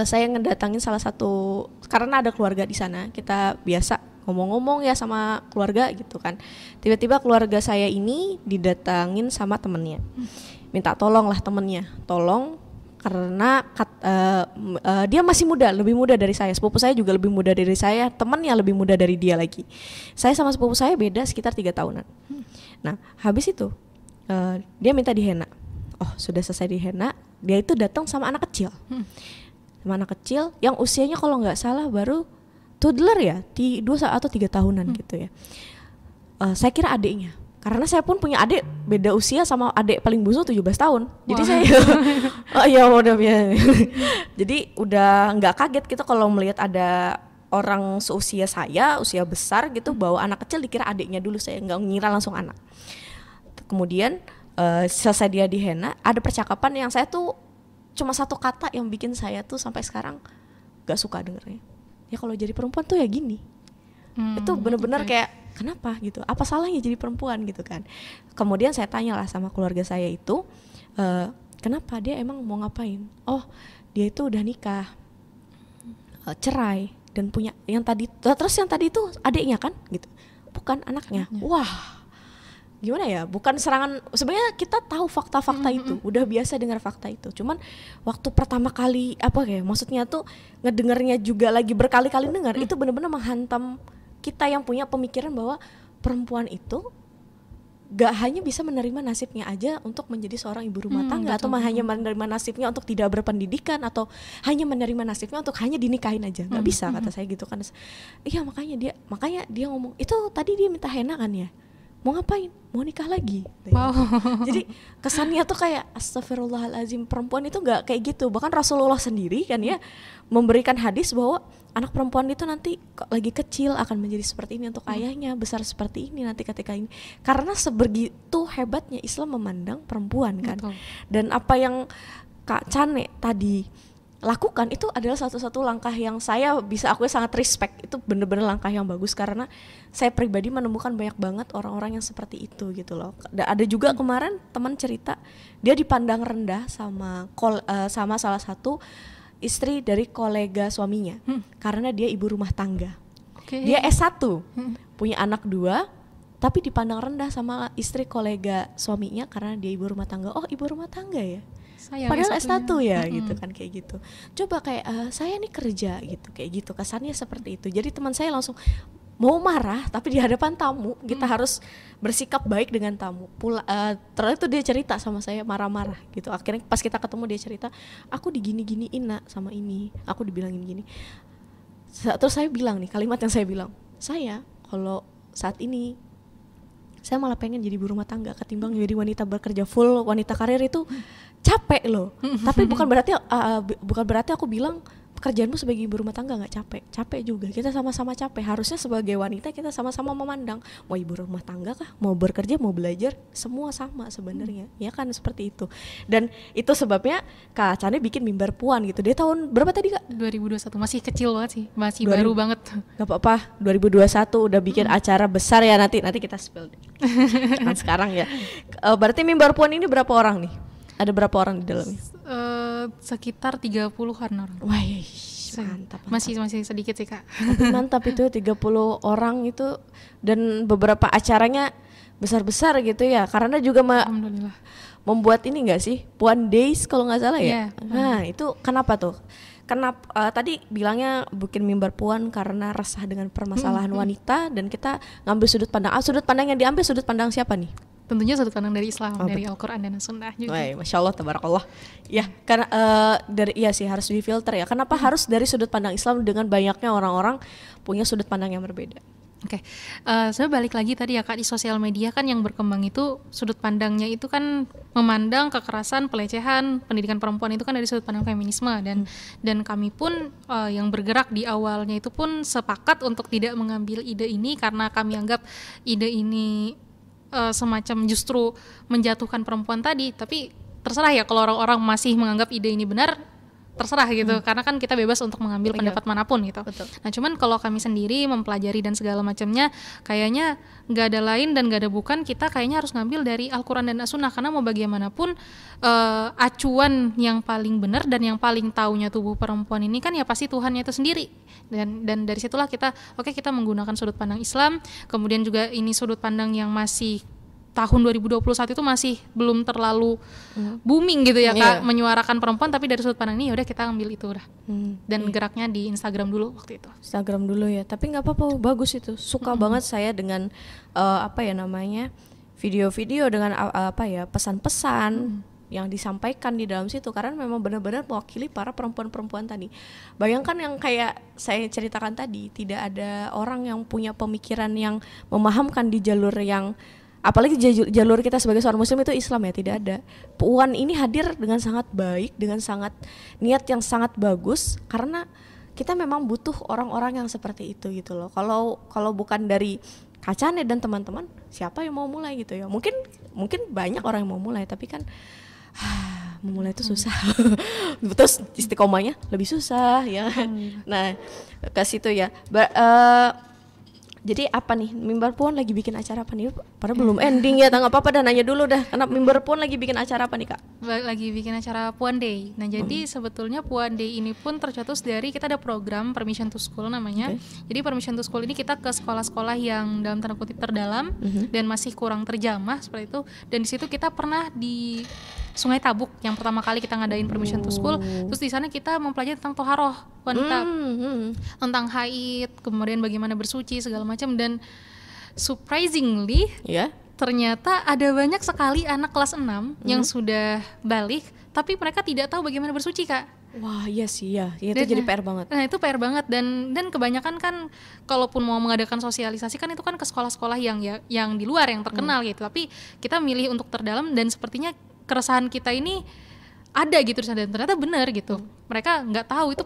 saya ngedatangin salah satu, karena ada keluarga di sana, kita biasa ngomong-ngomong ya sama keluarga gitu kan. Tiba-tiba keluarga saya ini didatangin sama temennya, minta tolong lah temennya, tolong karena dia masih muda, lebih muda dari saya. Sepupu saya juga lebih muda dari saya, temannya lebih muda dari dia lagi. Saya sama sepupu saya beda sekitar 3 tahunan. Nah, habis itu dia minta dihenna. Oh, sudah selesai dihenna, dia itu datang sama anak kecil. Sama anak kecil yang usianya kalau nggak salah baru toddler ya, 2 atau 3 tahunan gitu ya. Saya kira adiknya. Karena saya pun punya adik beda usia sama adik paling bungsu 17 tahun. Jadi saya oh iya udah biasa. Jadi udah nggak kaget gitu kalau melihat ada orang seusia saya, usia besar gitu bawa anak kecil, dikira adiknya dulu, saya nggak ngira langsung anak. Kemudian selesai dia dihenna, ada percakapan yang saya tuh cuma satu kata yang bikin saya tuh sampai sekarang nggak suka dengernya. Ya kalau jadi perempuan tuh ya gini. Itu bener-bener kayak kenapa gitu, apa salahnya jadi perempuan gitu kan. Kemudian saya tanyalah sama keluarga saya itu, kenapa, dia emang mau ngapain. Oh, dia itu udah nikah, cerai, dan punya yang tadi, terus yang tadi itu adiknya kan gitu, bukan anaknya. Wah, gimana ya, bukan serangan, sebenarnya kita tahu fakta-fakta itu, udah biasa dengar fakta itu, cuman waktu pertama kali maksudnya tuh ngedengarnya juga lagi berkali-kali dengar, itu benar-benar menghantam kita yang punya pemikiran bahwa perempuan itu gak hanya bisa menerima nasibnya aja untuk menjadi seorang ibu rumah tangga, atau hanya menerima nasibnya untuk tidak berpendidikan, atau hanya menerima nasibnya untuk hanya dinikahin aja. Gak bisa, kata saya gitu kan. Iya, makanya dia ngomong itu tadi, dia minta henna kan ya, mau ngapain, mau nikah lagi. Jadi kesannya tuh kayak astagfirullahalazim, perempuan itu gak kayak gitu. Bahkan Rasulullah sendiri kan ya memberikan hadis bahwa anak perempuan itu nanti lagi kecil akan menjadi seperti ini untuk ayahnya, besar seperti ini nanti ketika ini. Karena sebegitu hebatnya Islam memandang perempuan kan. Betul. Dan apa yang Kak Cane tadi lakukan itu adalah satu-satu langkah yang saya bisa akui sangat respect. Itu bener-bener langkah yang bagus, karena saya pribadi menemukan banyak banget orang-orang yang seperti itu gitu loh. Ada juga kemarin teman cerita, dia dipandang rendah sama salah satu istri dari kolega suaminya, karena dia ibu rumah tangga. Dia S1, punya anak 2, tapi dipandang rendah sama istri kolega suaminya karena dia ibu rumah tangga. Oh, ibu rumah tangga ya, padahal S1 ya gitu kan, kayak gitu. Coba kayak saya nih kerja gitu, kayak gitu, kesannya seperti itu. Jadi teman saya langsung mau marah, tapi di hadapan tamu kita harus bersikap baik dengan tamu. Terus itu dia cerita sama saya marah-marah gitu. Akhirnya pas kita ketemu dia cerita, aku digini-giniin nak sama ini, aku dibilangin gini. Terus saya bilang nih, kalimat yang saya bilang, saya kalau saat ini saya malah pengen jadi ibu rumah tangga ketimbang jadi wanita bekerja full, wanita karir itu capek loh. Tapi bukan berarti aku bilang pekerjaanmu sebagai ibu rumah tangga nggak capek juga, kita sama-sama capek. Harusnya sebagai wanita kita sama-sama memandang, mau ibu rumah tangga kah, mau bekerja, mau belajar, semua sama sebenarnya, ya kan, seperti itu. Dan itu sebabnya Kak Cane bikin Mimbar Puan gitu. Dia tahun berapa tadi Kak? 2021, masih kecil banget sih, masih baru banget. Gak apa-apa, 2021 udah bikin acara besar ya, nanti kita spill kan sekarang ya. Berarti Mimbar Puan ini berapa orang nih? Ada berapa orang di dalamnya? Sekitar 30-an orang. Wah, mantap. Masih sedikit sih Kak. Tapi mantap itu 30 orang itu, dan beberapa acaranya besar-besar gitu ya. Karena juga Alhamdulillah membuat ini enggak sih? Puan Days kalau nggak salah ya. Yeah. Nah, itu kenapa tuh? Kenapa tadi bilangnya bikin Mimbar Puan karena resah dengan permasalahan wanita, dan kita ngambil sudut pandang. Sudut pandang yang diambil sudut pandang siapa nih? Tentunya sudut pandang dari Islam, dari Al-Quran dan Sunnah juga. Wah, Masya Allah, tabarakallah. Ya, karena harus difilter ya. Kenapa harus dari sudut pandang Islam dengan banyaknya orang-orang punya sudut pandang yang berbeda? Oke, saya balik lagi tadi ya Kak, di sosial media kan yang berkembang itu sudut pandangnya itu kan memandang kekerasan, pelecehan, pendidikan perempuan itu kan dari sudut pandang feminisme, dan kami pun yang bergerak di awalnya itu pun sepakat untuk tidak mengambil ide ini karena kami anggap ide ini semacam justru menjatuhkan perempuan tadi. Tapi terserah ya, kalau orang-orang masih menganggap ide ini benar, terserah gitu, karena kan kita bebas untuk mengambil pendapat manapun gitu. Betul. Nah cuman kalau kami sendiri mempelajari dan segala macamnya, kayaknya nggak ada lain dan nggak ada bukan, kita kayaknya harus ngambil dari Al-Quran dan As-Sunnah, karena mau bagaimanapun acuan yang paling benar dan yang paling taunya tubuh perempuan ini kan ya pasti Tuhannya itu sendiri. Dan dari situlah kita kita menggunakan sudut pandang Islam, kemudian juga ini sudut pandang yang masih tahun 2021 itu masih belum terlalu booming gitu ya Kak, menyuarakan perempuan, tapi dari sudut pandang ini yaudah kita ambil itu udah. Dan geraknya di Instagram dulu waktu itu. Instagram dulu ya, tapi nggak apa-apa, bagus itu. Suka banget saya dengan video-video dengan pesan-pesan yang disampaikan di dalam situ, karena memang benar-benar mewakili para perempuan-perempuan tadi. Bayangkan yang kayak saya ceritakan tadi, tidak ada orang yang punya pemikiran yang memahamkan di jalur yang, apalagi jalur kita sebagai seorang muslim itu Islam ya, tidak ada. Puan ini hadir dengan sangat baik, dengan sangat niat yang sangat bagus, karena kita memang butuh orang-orang yang seperti itu gitu loh. Kalau bukan dari Kacane dan teman-teman, siapa yang mau mulai gitu ya? Mungkin banyak orang yang mau mulai, tapi kan memulai itu susah. Terus istiqomahnya lebih susah ya. Nah, ke situ ya. Jadi apa nih, Mimbar Puan lagi bikin acara apa nih? Padahal belum ending ya, nggak apa-apa dah, nanya dulu dah. Karena Mimbar Puan lagi bikin acara apa nih Kak? Lagi bikin acara Puan Day. Nah jadi sebetulnya Puan Day ini pun tercetus dari, kita ada program Permission to School namanya. Jadi Permission to School ini kita ke sekolah-sekolah yang dalam tanda kutip terdalam dan masih kurang terjamah seperti itu. Dan di situ kita pernah di Sungai Tabuk yang pertama kali kita ngadain Permission to School. Terus di sana kita mempelajari tentang toharoh wanita, tentang haid, kemudian bagaimana bersuci segala macam. Dan surprisingly ternyata ada banyak sekali anak kelas 6 yang sudah balik tapi mereka tidak tahu bagaimana bersuci Kak. Wah iya sih ya, itu jadi PR banget. Nah itu PR banget, dan kebanyakan kan kalaupun mau mengadakan sosialisasi kan itu kan ke sekolah-sekolah yang di luar yang terkenal gitu. Tapi kita milih untuk terdalam, dan sepertinya keresahan kita ini ada gitu, dan ternyata benar gitu. Mereka nggak tahu itu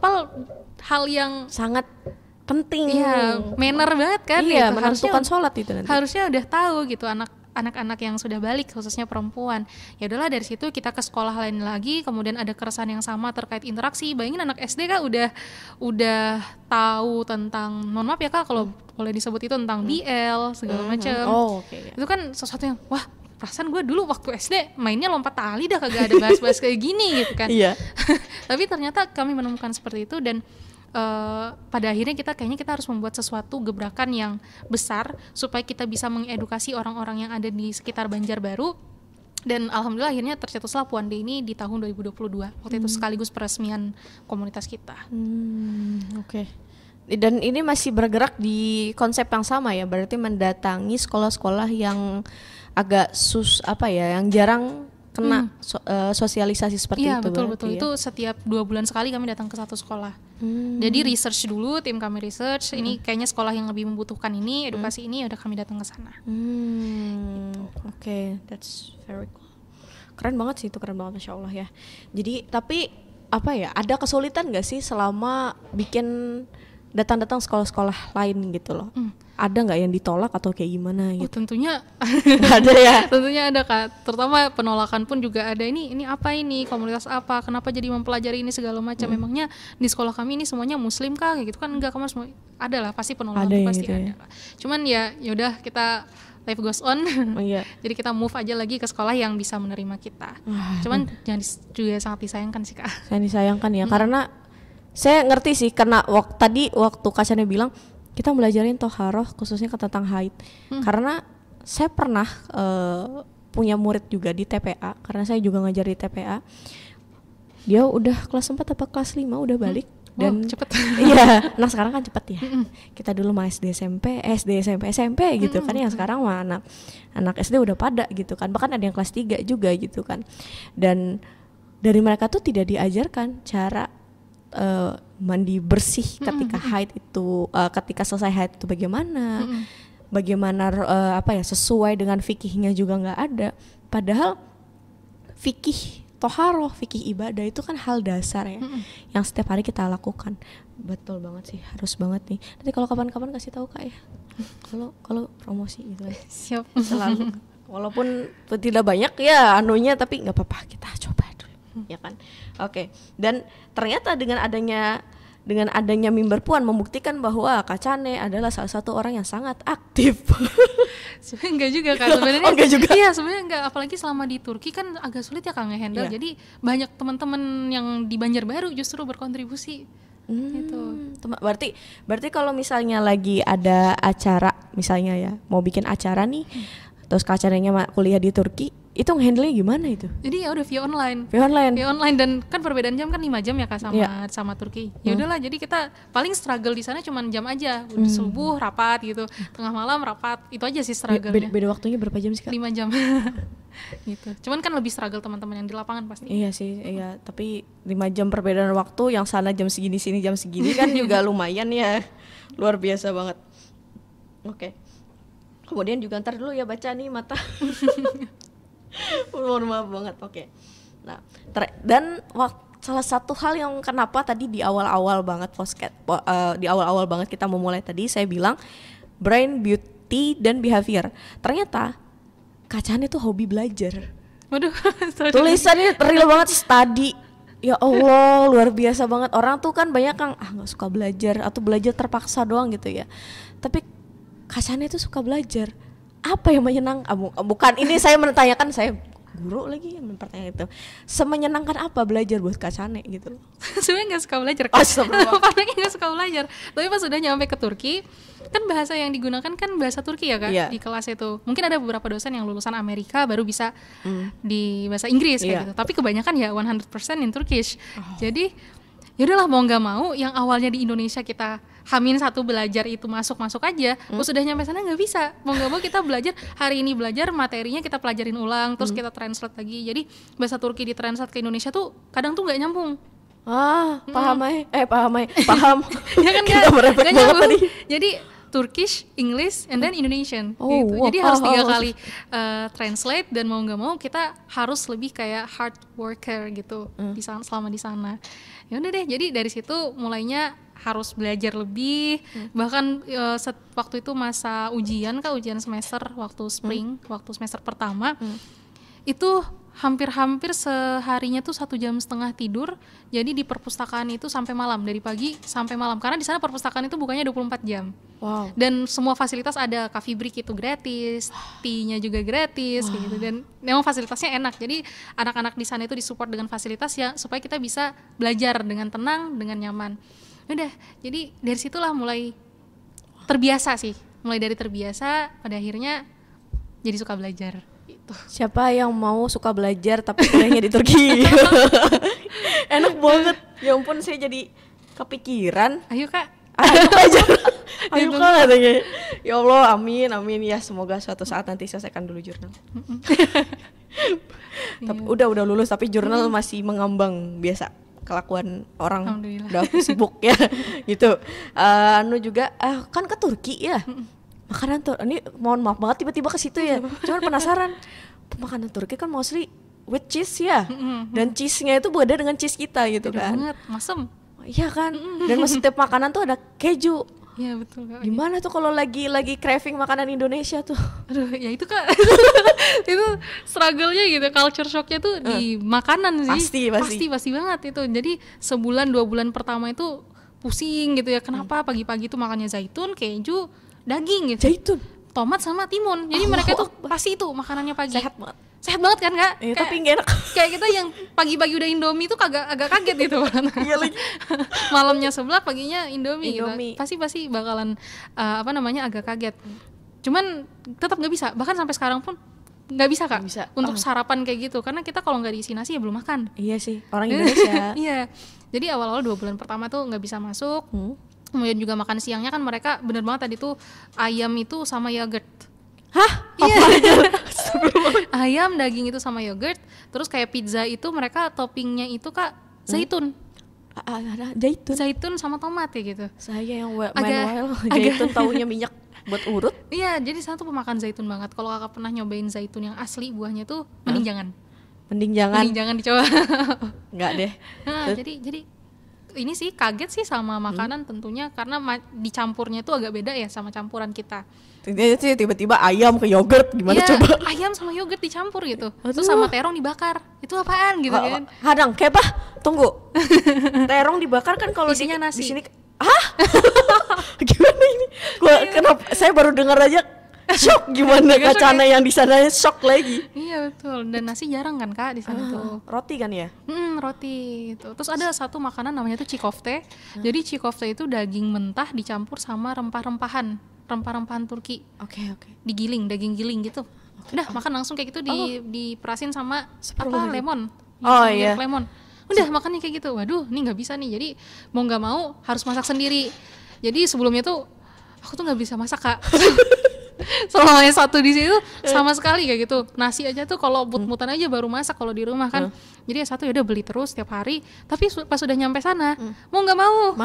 hal yang sangat penting. Iya, manner banget kan. Iya, gitu. menentukan sholat itu nanti. Harusnya udah tahu gitu anak-anak yang sudah balik, khususnya perempuan. Ya udahlah, dari situ kita ke sekolah lain lagi, kemudian ada keresahan yang sama terkait interaksi. Bayangin anak SD Kak udah tahu tentang, mohon maaf ya Kak kalau boleh disebut itu, tentang BL segala macam. Itu kan sesuatu yang wah, perasaan gue dulu waktu SD mainnya lompat tali dah, kagak ada bahas-bahas kayak gini gitu kan. Iya. Tapi ternyata kami menemukan seperti itu, dan pada akhirnya kita harus membuat sesuatu gebrakan yang besar supaya kita bisa mengedukasi orang-orang yang ada di sekitar Banjarbaru. Dan alhamdulillah akhirnya tercetuslah Puan Day ini di tahun 2022. Waktu itu sekaligus peresmian komunitas kita. Oke. Dan ini masih bergerak di konsep yang sama ya, berarti mendatangi sekolah-sekolah yang agak yang jarang kena sosialisasi seperti itu. Iya betul. Ya? Itu setiap 2 bulan sekali kami datang ke satu sekolah. Jadi research dulu, tim kami research, ini kayaknya sekolah yang lebih membutuhkan ini, edukasi ini, udah kami datang ke sana. Oke, that's very cool. Keren banget sih itu, keren banget, Masya Allah ya. Jadi tapi ada kesulitan gak sih selama bikin datang-datang sekolah-sekolah lain gitu loh? Ada nggak yang ditolak atau kayak gimana gitu? Tentunya ada ya. Tentunya ada Kak. Terutama penolakan pun juga ada. Ini apa ini? Komunitas apa? Kenapa jadi mempelajari ini segala macam? Memangnya di sekolah kami ini semuanya Muslim kah? Kayak gitu kan enggak, kamu semua ada lah, pasti penolakan ada pasti gitu ada. Ya. Cuman ya udah, kita life goes on. Jadi kita move aja lagi ke sekolah yang bisa menerima kita. Cuman jangan juga sangat disayangkan sih Kak. Sangat disayangkan ya, karena saya ngerti sih, karena waktu Kacane bilang kita belajarin toharoh khususnya tentang haid. Karena saya pernah punya murid juga di TPA, karena saya juga ngajar di TPA. Dia udah kelas 4 atau kelas 5 udah balik. Dan cepet. Iya, nah sekarang kan cepet ya. Kita dulu mah SD SMP gitu kan, yang sekarang mah anak SD udah pada gitu kan. Bahkan ada yang kelas 3 juga gitu kan. Dan dari mereka tuh tidak diajarkan cara mandi bersih ketika haid itu, ketika selesai haid itu bagaimana, sesuai dengan fikihnya juga nggak ada. Padahal fikih toharoh, fikih ibadah itu kan hal dasar ya, yang setiap hari kita lakukan. Betul banget sih, harus banget nih. Nanti kalau kapan-kapan kasih tahu Kak ya, kalau promosi gitu kan. Siap. Selalu. Walaupun tidak banyak ya anunya, tapi nggak apa-apa, kita coba dulu. ya kan? Oke. Dan ternyata dengan adanya Mimbar Puan membuktikan bahwa Kak Chane adalah salah satu orang yang sangat aktif. Sebenarnya enggak juga kan sebenarnya. Enggak juga. Iya, sebenarnya enggak, apalagi selama di Turki kan agak sulit ya Kang nge-handle. Jadi banyak teman-teman yang di Banjarbaru justru berkontribusi. Gitu. Berarti kalau misalnya lagi ada acara misalnya ya, mau bikin acara nih, terus Kak Chane-nya kuliah di Turki, itu nge-handle-nya gimana itu? Jadi ya udah via online. Via online dan kan perbedaan jam kan 5 jam ya Kak sama Turki. Ya udahlah, jadi kita paling struggle di sana cuma jam aja. Udah subuh rapat gitu, tengah malam rapat. Itu aja sih struggle-nya. Beda waktunya berapa jam sih Kak? 5 jam. Gitu. Cuman kan lebih struggle teman-teman yang di lapangan pasti. Iya sih, iya. Tapi 5 jam perbedaan waktu, yang sana jam segini sini jam segini kan juga lumayan ya. Luar biasa banget. Oke. Kemudian juga ntar dulu ya baca nih mata. Mohon maaf banget. Oke. Nah, salah satu hal yang kenapa tadi di awal-awal banget di awal-awal banget kita memulai tadi saya bilang brain, beauty dan behavior. Ternyata Kak Chane itu hobi belajar. Waduh, tulisannya real banget, study. Ya Allah, luar biasa banget. Orang tuh kan banyak yang nggak suka belajar atau belajar terpaksa doang gitu ya. Tapi Kak Chane itu suka belajar. Apa yang menyenangkan? Bukan ini saya menanyakan, saya guru lagi yang mempertanyakan itu. Semenyenangkan apa belajar buat Kak Chane gitu? Sebenarnya nggak suka belajar. Padahal nggak suka belajar. Tapi pas sudah nyampe ke Turki, kan bahasa yang digunakan kan bahasa Turki ya Kak, di kelas itu. Mungkin ada beberapa dosen yang lulusan Amerika baru bisa di bahasa Inggris kayak gitu. Tapi kebanyakan ya 100% in Turkish. Jadi ya udahlah, mau nggak mau yang awalnya di Indonesia kita H-1 belajar itu masuk aja, sudah nyampe sana nggak bisa, mau nggak mau kita belajar. Hari ini belajar materinya kita pelajarin ulang, terus kita translate lagi. Jadi bahasa Turki di translate ke Indonesia tuh kadang tuh nggak nyambung. Paham. Ya kan nggak nyambung tadi. Jadi Turkish, English, and then Indonesian gitu. Jadi harus 3 kali translate, dan mau nggak mau kita harus lebih kayak hard worker gitu di sana, selama di sana. Ya udah deh, jadi dari situ mulainya harus belajar lebih. Bahkan waktu itu masa ujian semester waktu spring, waktu semester pertama itu hampir seharinya tuh 1,5 jam tidur. Jadi di perpustakaan itu sampai malam, dari pagi sampai malam, karena di sana perpustakaan itu bukanya 24 jam. Wow. Dan semua fasilitas ada, coffee break itu gratis, tea-nya juga gratis gitu. Dan memang fasilitasnya enak. Jadi anak-anak di sana itu disupport dengan fasilitas ya, supaya kita bisa belajar dengan tenang, dengan nyaman. Udah, jadi dari situlah mulai terbiasa sih. Mulai dari terbiasa, pada akhirnya jadi suka belajar. Gitu. Siapa yang mau suka belajar tapi kuliahnya di Turki? Enak banget. Ya ampun, saya jadi kepikiran. Ayo Kak, ayo belajar. Ayo Kak katanya. Ya Allah, amin ya, semoga suatu saat nanti selesaikan dulu jurnal. Tapi udah lulus, tapi jurnal masih mengambang biasa. Kelakuan orang udah sibuk ya gitu. Juga kan ke Turki ya. Makanan tuh, ini mohon maaf banget tiba-tiba ke situ ya. Cuman penasaran, makanan Turki kan mostly with cheese ya. Dan cheese-nya itu beda dengan cheese kita gitu. Beda kan. Banget, masem. Iya kan. Dan setiap makanan tuh ada keju. Iya betul Kak. Gimana tuh kalau lagi craving makanan Indonesia tuh? Aduh, ya itu Kak. Itu struggle-nya gitu, culture shock-nya tuh di makanan sih. Pasti banget itu. Jadi sebulan 2 bulan pertama itu pusing gitu ya. Kenapa pagi-pagi tuh makannya zaitun, keju, daging gitu. Zaitun, tomat sama timun. Jadi mereka tuh pasti itu makanannya pagi. Sehat banget kan Kak? Tapi nggak enak. Kayak kita yang pagi-pagi udah Indomie tuh agak kaget gitu. Iya lagi. Malamnya sebelah, paginya Indomie. Gitu. Pasti bakalan agak kaget. Cuman tetap nggak bisa. Bahkan sampai sekarang pun nggak bisa Kak. Untuk sarapan kayak gitu. Karena kita kalau nggak diisi nasi ya belum makan. Iya sih, orang Indonesia. Iya. Jadi awal-awal 2 bulan pertama tuh nggak bisa masuk. Kemudian juga makan siangnya kan mereka bener banget tadi tuh ayam itu sama yogurt. Hah? Iya. Ayam, daging itu sama yogurt. Terus kayak pizza itu mereka toppingnya itu Kak zaitun. Zaitun sama tomat ya gitu. Saya yang manual zaitun taunya minyak buat urut. Iya, jadi sana tuh pemakan zaitun banget. Kalau Kakak pernah nyobain zaitun yang asli buahnya tuh mending jangan. Mending jangan dicoba. Enggak deh. Jadi ini sih kaget sih sama makanan tentunya karena dicampurnya itu agak beda ya sama campuran kita. Tiba-tiba ayam ke yogurt gimana coba? Ayam sama yogurt dicampur gitu. Terus sama terong dibakar. Itu apaan gitu kan? Hadang, kayak apa? Tunggu. Terong dibakar kan kalau isinya nasi. Di sini gimana ini? Kenapa saya baru dengar aja shock gimana kacana yang di sana shock lagi. Iya betul. Dan nasi jarang kan Kak di sana tuh. Roti kan ya? Roti itu. Terus ada satu makanan namanya tuh cikofte. Jadi cikofte itu daging mentah dicampur sama rempah-rempahan Turki. Oke. Digiling, daging giling gitu. Udah makan langsung kayak gitu diperasin sama lemon. Iya. Lemon. Udah makannya kayak gitu. Waduh, ini nggak bisa nih. Jadi mau nggak mau harus masak sendiri. Jadi sebelumnya tuh aku tuh nggak bisa masak Kak. Selama S1 di situ sama sekali kayak gitu. Nasi aja tuh kalau but-butan aja baru masak kalau di rumah kan. Jadi S1 ya udah beli terus setiap hari. Tapi pas udah nyampe sana, mau nggak mau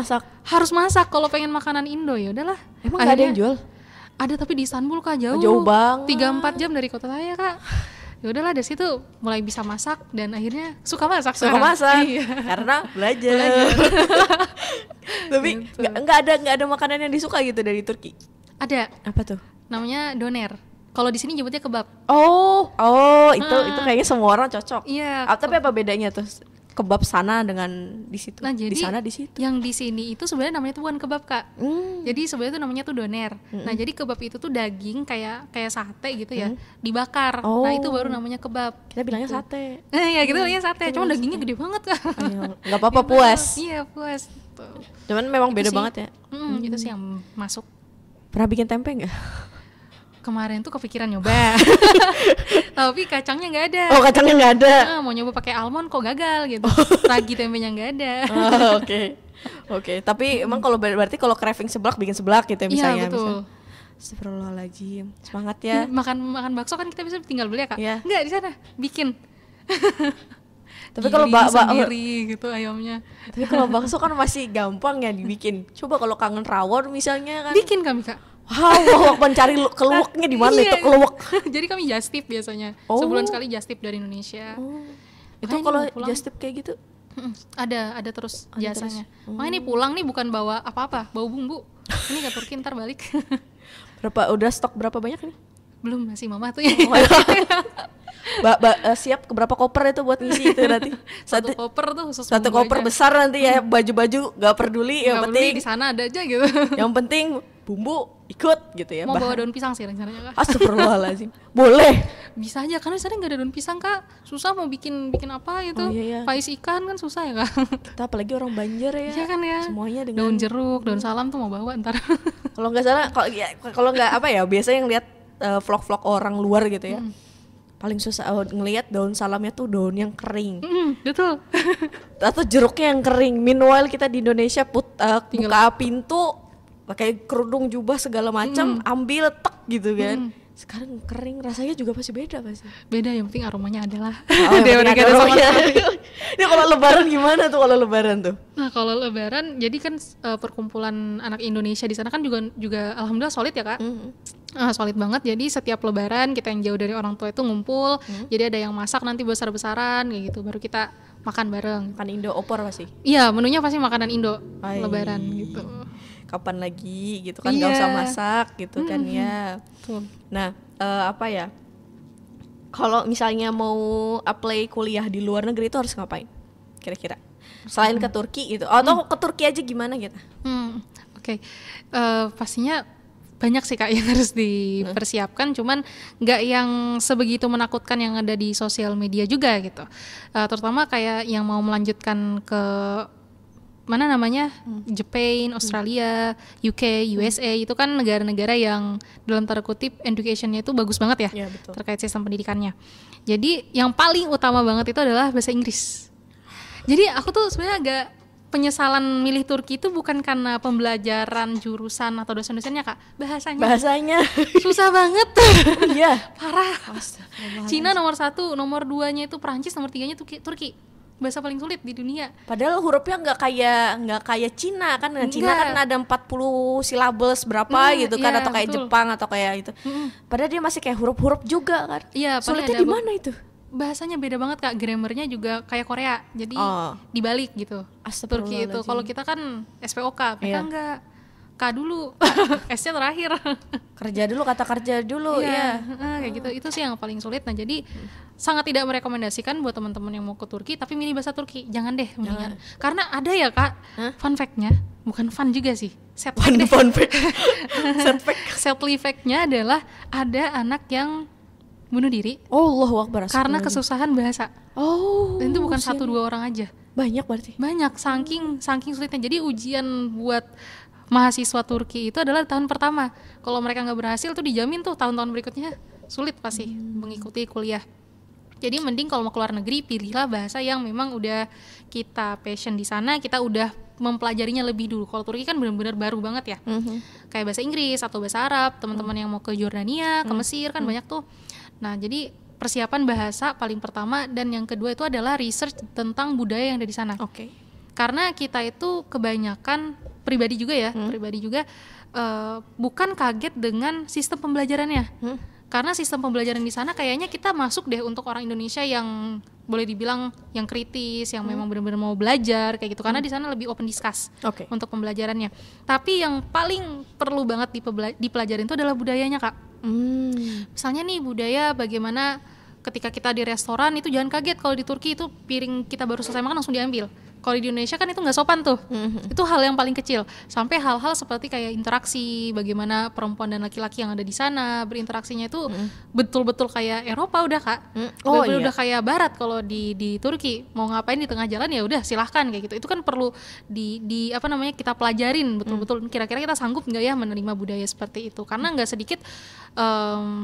harus masak kalau pengen makanan Indo ya udahlah. Emang nggak ada yang jual? Ada tapi di Istanbul Kak, jauh banget. 3-4 jam dari kota saya Kak. Ya udahlah dari situ mulai bisa masak dan akhirnya suka masak. Iya. Karena belajar. Tapi gitu. nggak ada makanan yang disuka gitu dari Turki. Ada. Apa tuh? Namanya doner. Kalau di sini nyebutnya kebab. Itu kayaknya semua orang cocok. Iya. Tapi apa bedanya tuh kebab sana dengan di situ? Nah, jadi di sana di situ. Yang di sini itu sebenarnya namanya tuh bukan kebab Kak. Jadi sebenarnya tuh namanya tuh doner. Nah, jadi kebab itu tuh daging kayak sate gitu ya, dibakar. Nah, itu baru namanya kebab. Kita bilangnya sate. Ya kita bilangnya sate. Cuma dagingnya gede banget Kak. Nggak apa-apa puas. Iya, puas. Tuh. Cuman memang beda banget ya. Itu sih yang masuk. Pernah bikin tempe nggak? Kemarin tuh kepikiran nyoba. Tapi kacangnya nggak ada. Kacangnya nggak ada. Mau nyoba pakai almond kok gagal gitu. Ragi tempenya nggak ada. Oke. Tapi emang kalau berarti kalau craving seblak bikin seblak gitu ya misalnya. Iya betul. Astagfirullahaladzim. Semangat ya. Makan bakso kan kita bisa tinggal beli ya Kak? Iya. Nggak, di sana bikin. Tapi kalau sendiri gitu ayamnya. Tapi kalau bakso kan masih gampang ya dibikin. Coba kalau kangen rawon misalnya kan. Bikin kami Kak. Wow, mencari keluaknya di mana itu keluak. Jadi kami just tip biasanya. Sebulan sekali just tip dari Indonesia. Itu kalau just tip kayak gitu ada terus jasanya. Ini pulang nih bukan bawa apa-apa, bawa bumbu. Ini ke Turki ntar balik. Udah stok berapa banyak nih? Belum, masih mama tuh ya. Siap ke berapa koper itu buat ngisi itu nanti? Satu koper tuh khusus satu koper aja. Besar nanti ya, baju-baju gak peduli, yang penting di sana ada aja gitu. Yang penting bumbu ikut gitu ya. Mau bawa daun pisang sih rencananya Kak. Astagfirullahaladzim. Boleh. Bisa aja karena di sana nggak ada daun pisang Kak. Susah mau bikin apa gitu. Pais ikan kan susah ya Kak. Apalagi orang Banjar ya. Iya kan ya. Semuanya dengan daun jeruk, daun salam tuh mau bawa ntar. Kalau nggak salah, kalau nggak apa ya, biasanya yang lihat vlog-vlog orang luar gitu ya. Paling susah ngelihat daun salamnya tuh daun yang kering. Betul. Atau jeruknya yang kering. Meanwhile kita di Indonesia buka pintu pakai kerudung, jubah segala macam, ambil tek gitu kan. Sekarang kering, rasanya juga pasti beda pasti. Beda, yang penting aromanya adalah. Ini kalau lebaran gimana tuh kalau lebaran tuh? Nah, kalau lebaran jadi kan perkumpulan anak Indonesia di sana kan juga alhamdulillah solid ya Kak. Solid banget. Jadi setiap lebaran kita yang jauh dari orang tua itu ngumpul. Jadi ada yang masak nanti besar-besaran kayak gitu, baru kita makan bareng. Makan Indo opor pasti? Iya, menunya pasti makanan Indo lebaran gitu. Kapan lagi gitu kan, gak usah masak gitu kan ya. Nah, apa ya, kalau misalnya mau apply kuliah di luar negeri itu harus ngapain kira-kira selain ke Turki gitu, atau ke Turki aja gimana gitu? Oke. Pastinya banyak sih Kak yang harus dipersiapkan, cuman nggak yang sebegitu menakutkan yang ada di sosial media juga gitu. Terutama kayak yang mau melanjutkan ke mana namanya, Jepang, Australia, UK, USA, itu kan negara-negara yang dalam tanda kutip education-nya itu bagus banget ya, terkait sistem pendidikannya. Jadi yang paling utama banget itu adalah bahasa Inggris. Jadi aku tuh sebenarnya agak penyesalan milih Turki itu bukan karena pembelajaran jurusan atau dosen-dosennya Kak, bahasanya susah banget. Iya, parah. Cina nomor 1, nomor 2-nya itu Perancis, nomor 3-nya Turki. Bahasa paling sulit di dunia. Padahal hurufnya nggak kayak Cina kan. Cina kan ada 40 syllabus berapa gitu kan, atau kayak betul. Jepang atau kayak itu. Padahal dia masih kayak huruf-huruf juga kan. Iya, sulitnya di mana itu? bahasanya beda banget Kak, grammarnya juga kayak Korea, jadi dibalik gitu. Turki itu kalau kita kan SPOK, mereka enggak, K dulu, S-nya terakhir. Kerja dulu, kata kerja dulu, ya. Kayak gitu, itu sih yang paling sulit. Nah jadi sangat tidak merekomendasikan buat teman-teman yang mau ke Turki tapi milih bahasa Turki, jangan deh mendingan. Karena ada ya Kak, fun fact-nya, bukan fun juga sih, sad fact. Sadly fact-nya adalah ada anak yang bunuh diri. Allahu Akbar. Karena kesusahan bahasa. Dan itu bukan 1-2 orang aja. Banyak berarti. Banyak, saking sulitnya. Jadi ujian buat mahasiswa Turki itu adalah tahun pertama. Kalau mereka nggak berhasil tuh dijamin tuh tahun-tahun berikutnya sulit pasti mengikuti kuliah. Jadi mending kalau mau keluar negeri pilihlah bahasa yang memang udah kita passion di sana, kita udah mempelajarinya lebih dulu. Kalau Turki kan benar-benar baru banget ya. Kayak bahasa Inggris atau bahasa Arab, teman-teman yang mau ke Jordania, ke Mesir kan banyak tuh. Nah, jadi persiapan bahasa paling pertama, dan yang kedua itu adalah research tentang budaya yang ada di sana. Karena kita itu kebanyakan pribadi juga bukan kaget dengan sistem pembelajarannya. Karena sistem pembelajaran di sana kayaknya kita masuk deh untuk orang Indonesia yang boleh dibilang yang kritis, yang memang benar-benar mau belajar kayak gitu. Karena di sana lebih open discuss untuk pembelajarannya. Tapi yang paling perlu banget dipelajarin itu adalah budayanya Kak. Misalnya nih budaya bagaimana ketika kita di restoran itu jangan kaget kalau di Turki itu piring kita baru selesai makan langsung diambil. Kalau di Indonesia kan itu nggak sopan tuh. Itu hal yang paling kecil. Sampai hal-hal seperti kayak interaksi, bagaimana perempuan dan laki-laki yang ada di sana berinteraksinya itu betul-betul kayak Eropa udah Kak. Udah kayak Barat. Kalau di Turki mau ngapain di tengah jalan ya udah silahkan kayak gitu. Itu kan perlu kita pelajarin betul-betul. Kira-kira kita sanggup nggak ya menerima budaya seperti itu? Karena nggak sedikit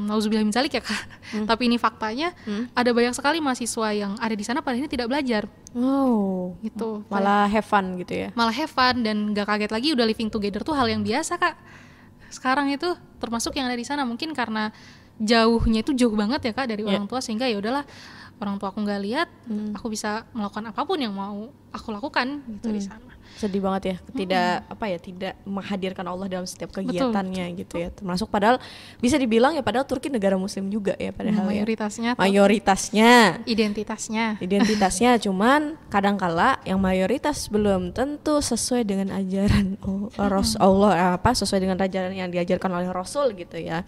nauzubillah min dzalik ya Kak. Tapi ini faktanya ada banyak sekali mahasiswa yang ada di sana pada ini tidak belajar. Gitu. Malah have fun gitu ya. Malah have fun dan gak kaget lagi, udah living together tuh hal yang biasa Kak. Sekarang itu termasuk yang ada di sana, mungkin karena jauhnya itu jauh banget ya Kak dari orang tua, sehingga ya udahlah orang tua aku nggak lihat, aku bisa melakukan apapun yang mau aku lakukan gitu di sana. Sedih banget ya, tidak menghadirkan Allah dalam setiap kegiatannya. Betul. Gitu ya. Termasuk padahal bisa dibilang ya padahal Turki negara muslim juga ya padahal mayoritasnya identitasnya cuman kadangkala yang mayoritas belum tentu sesuai dengan ajaran Allah, sesuai dengan ajaran yang diajarkan oleh Rasul gitu ya.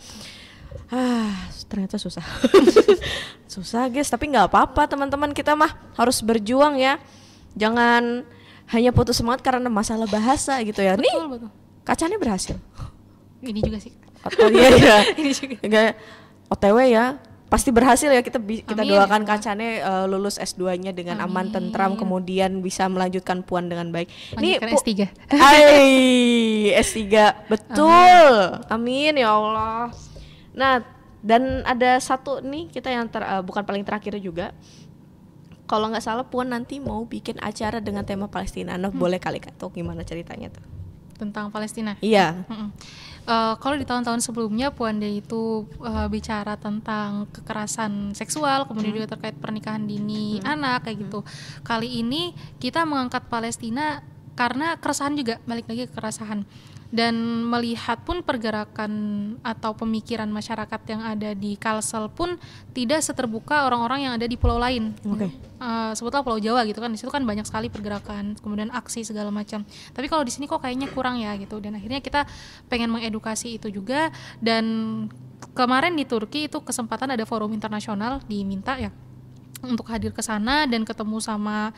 Ternyata susah. Susah guys, tapi nggak apa-apa teman-teman, kita mah harus berjuang ya. Jangan hanya putus semangat karena masalah bahasa gitu ya. Betul. Kacanya berhasil. Ini juga sih. Iya. Ini juga. OTW ya. Pasti berhasil ya, kita doakan Kacane lulus S2-nya dengan aman, tentram, kemudian bisa melanjutkan Puan dengan baik. Ini S3. S3. Betul. Amin ya Allah. Nah, dan ada satu nih kita yang bukan paling terakhir juga. Kalau nggak salah Puan nanti mau bikin acara dengan tema Palestina. Nah, boleh kali Kak, tuh gimana ceritanya tuh? Tentang Palestina? Iya. Kalau di tahun-tahun sebelumnya Puan Day itu bicara tentang kekerasan seksual, kemudian juga terkait pernikahan dini anak kayak gitu. Kali ini kita mengangkat Palestina karena keresahan juga, balik lagi ke keresahan. Dan melihat pun pergerakan atau pemikiran masyarakat yang ada di Kalsel pun tidak seterbuka orang-orang yang ada di pulau lain. Sebutlah Pulau Jawa gitu kan, di situ kan banyak sekali pergerakan, kemudian aksi segala macam. Tapi kalau di sini kok kayaknya kurang ya gitu. Dan akhirnya kita pengen mengedukasi itu juga. Dan kemarin di Turki itu kesempatan ada forum internasional diminta ya untuk hadir ke sana dan ketemu sama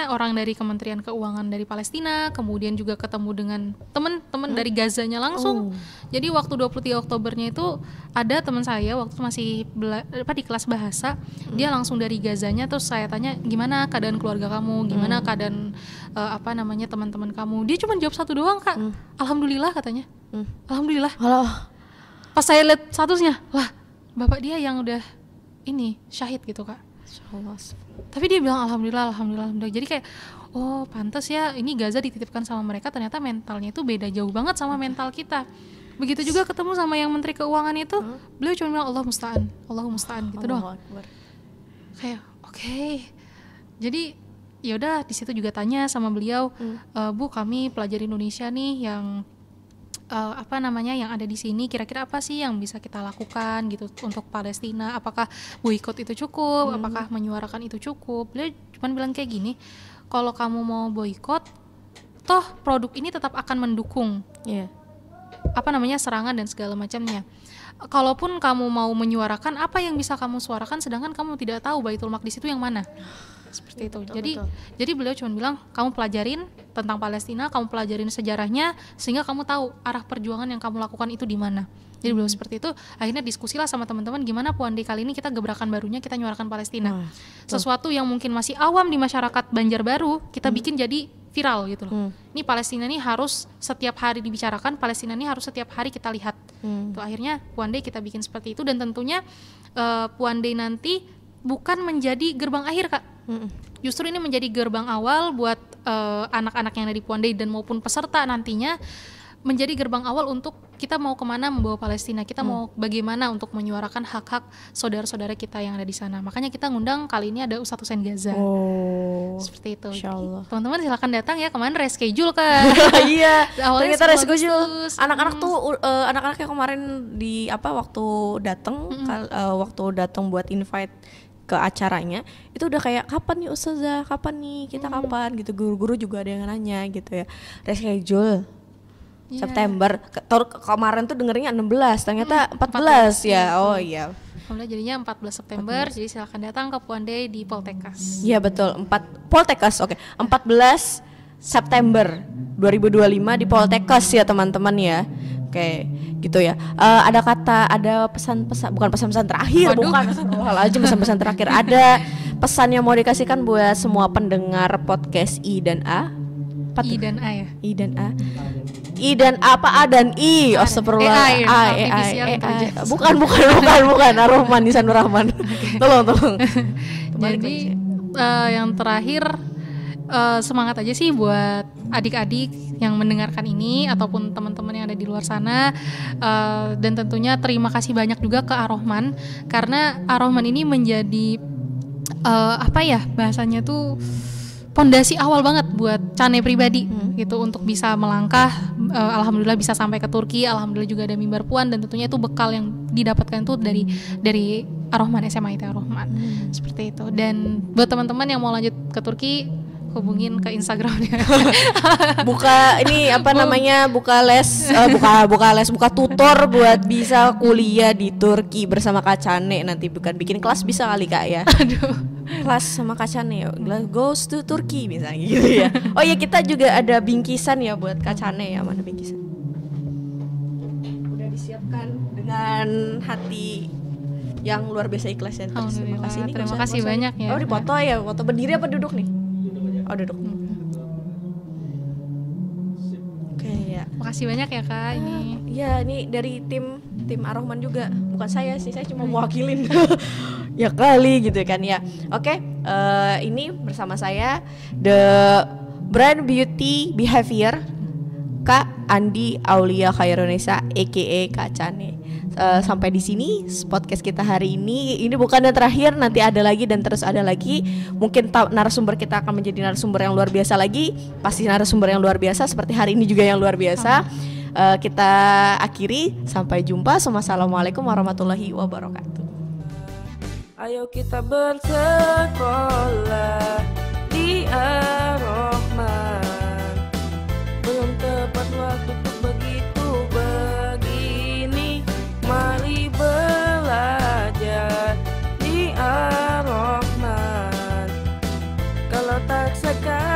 orang dari Kementerian Keuangan dari Palestina, kemudian juga ketemu dengan teman-teman dari Gazanya langsung. Jadi waktu 23 Oktobernya itu ada teman saya waktu masih di kelas bahasa, dia langsung dari Gazanya, terus saya tanya gimana keadaan keluarga kamu, gimana keadaan teman-teman kamu. Dia cuma jawab satu doang Kak, alhamdulillah katanya. Alhamdulillah. Pas saya lihat statusnya, lah bapak dia yang udah syahid gitu Kak. Tapi dia bilang alhamdulillah. Jadi kayak pantas ya ini Gaza dititipkan sama mereka, ternyata mentalnya itu beda jauh banget sama mental kita. Begitu juga ketemu sama yang Menteri Keuangan itu, beliau cuma bilang Allah musta'an gitu doang. Kayak oke. Jadi yaudah di situ juga tanya sama beliau, Bu kami pelajar Indonesia nih yang apa namanya yang ada di sini, kira-kira apa sih yang bisa kita lakukan gitu untuk Palestina, apakah boikot itu cukup, apakah menyuarakan itu cukup. Beliau cuma bilang kayak gini, kalau kamu mau boikot, toh produk ini tetap akan mendukung apa namanya serangan dan segala macamnya. Kalaupun kamu mau menyuarakan, apa yang bisa kamu suarakan sedangkan kamu tidak tahu Baitul Maqdis itu yang mana. Seperti itu. Jadi beliau cuma bilang, kamu pelajarin tentang Palestina, kamu pelajarin sejarahnya sehingga kamu tahu arah perjuangan yang kamu lakukan itu di mana. Jadi beliau seperti itu. Akhirnya diskusilah sama teman-teman, gimana Puan Day kali ini kita gebrakan barunya kita nyuarakan Palestina. Sesuatu yang mungkin masih awam di masyarakat Banjarbaru, kita bikin jadi viral gitu loh. Ini Palestina ini harus setiap hari dibicarakan, Palestina ini harus setiap hari kita lihat. Tuh akhirnya Puan Day kita bikin seperti itu, dan tentunya Puan Day nanti bukan menjadi gerbang akhir, Kak. Justru ini menjadi gerbang awal buat anak-anak yang ada di Puan Day dan maupun peserta nantinya, menjadi gerbang awal untuk kita mau kemana membawa Palestina, kita mau bagaimana untuk menyuarakan hak-hak saudara-saudara kita yang ada di sana. Makanya kita ngundang kali ini ada Ustadz Hussein Gaza. Seperti itu. Teman-teman silakan datang ya, kemarin reschedule kan. Iya. Ternyata reschedule. Anak-anak tuh anak-anak yang kemarin di waktu datang buat invite ke acaranya itu udah kayak, kapan nih Ustazah, kapan nih kita kapan gitu. Guru-guru juga ada yang nanya gitu ya, reschedule September. Kemarin tuh dengernya 16, ternyata 14 ya. Oh iya. Alhamdulillah jadinya 14 September. Jadi silakan datang ke Puan Day di Poltekkes. Iya betul, Poltekkes. Oke. 14 September 2025 di Poltekkes ya teman-teman ya. Oke, gitu ya. Ada pesan-pesan, bukan pesan-pesan terakhir, pesan-pesan terakhir. Ada pesan yang mau dikasihkan buat semua pendengar podcast I dan A? I dan A ya? I dan A. I dan apa? A dan I. Astagfirullah. AI. Bukan Ar-Rahman, Nisanur Rahman. Tolong. Jadi yang terakhir, semangat aja sih buat adik-adik yang mendengarkan ini ataupun teman-teman yang ada di luar sana, dan tentunya terima kasih banyak juga ke Ar-Rahman, karena Ar-Rahman ini menjadi bahasanya tuh pondasi awal banget buat Cane pribadi gitu untuk bisa melangkah. Alhamdulillah bisa sampai ke Turki, alhamdulillah juga ada mimbar Puan, dan tentunya itu bekal yang didapatkan tuh dari Ar-Rahman, SMA IT Ar-Rahman. Seperti itu. Dan buat teman-teman yang mau lanjut ke Turki, hubungin ke Instagramnya. buka tutor buat bisa kuliah di Turki bersama Kak Cane. Nanti bukan bikin kelas bisa kali Kak ya. Kelas sama Kak Cane goes to Turki misalnya gitu ya. Oh iya, kita juga ada bingkisan ya buat Kak Cane ya. Mana bingkisan? Udah disiapkan dengan hati yang luar biasa ikhlas ya. Terima kasih banyak ya. Oh, dipoto ya, foto berdiri apa duduk nih? Oh, duduk. Oke ya. Makasih banyak ya Kak ini. Ya, ini dari tim Ar-Rahman juga. Bukan saya sih, saya cuma mewakilin. Ya kali gitu kan ya. Oke, ini bersama saya The Brand Beauty Behavior, Kak Andi Aulia Khairunisa aka Kak Cane. Sampai di sini podcast kita hari ini. Ini bukan yang terakhir, nanti ada lagi dan terus ada lagi. Mungkin narasumber kita akan menjadi narasumber yang luar biasa lagi. Pasti narasumber yang luar biasa seperti hari ini juga yang luar biasa. Kita akhiri, sampai jumpa. Wassalamualaikum warahmatullahi wabarakatuh. Ayo kita bersekolah di Ar-Rahman. Belum tepat waktu untuk begitu begini. Mari belajar di Ar-Rahman. Kalau tak sekarang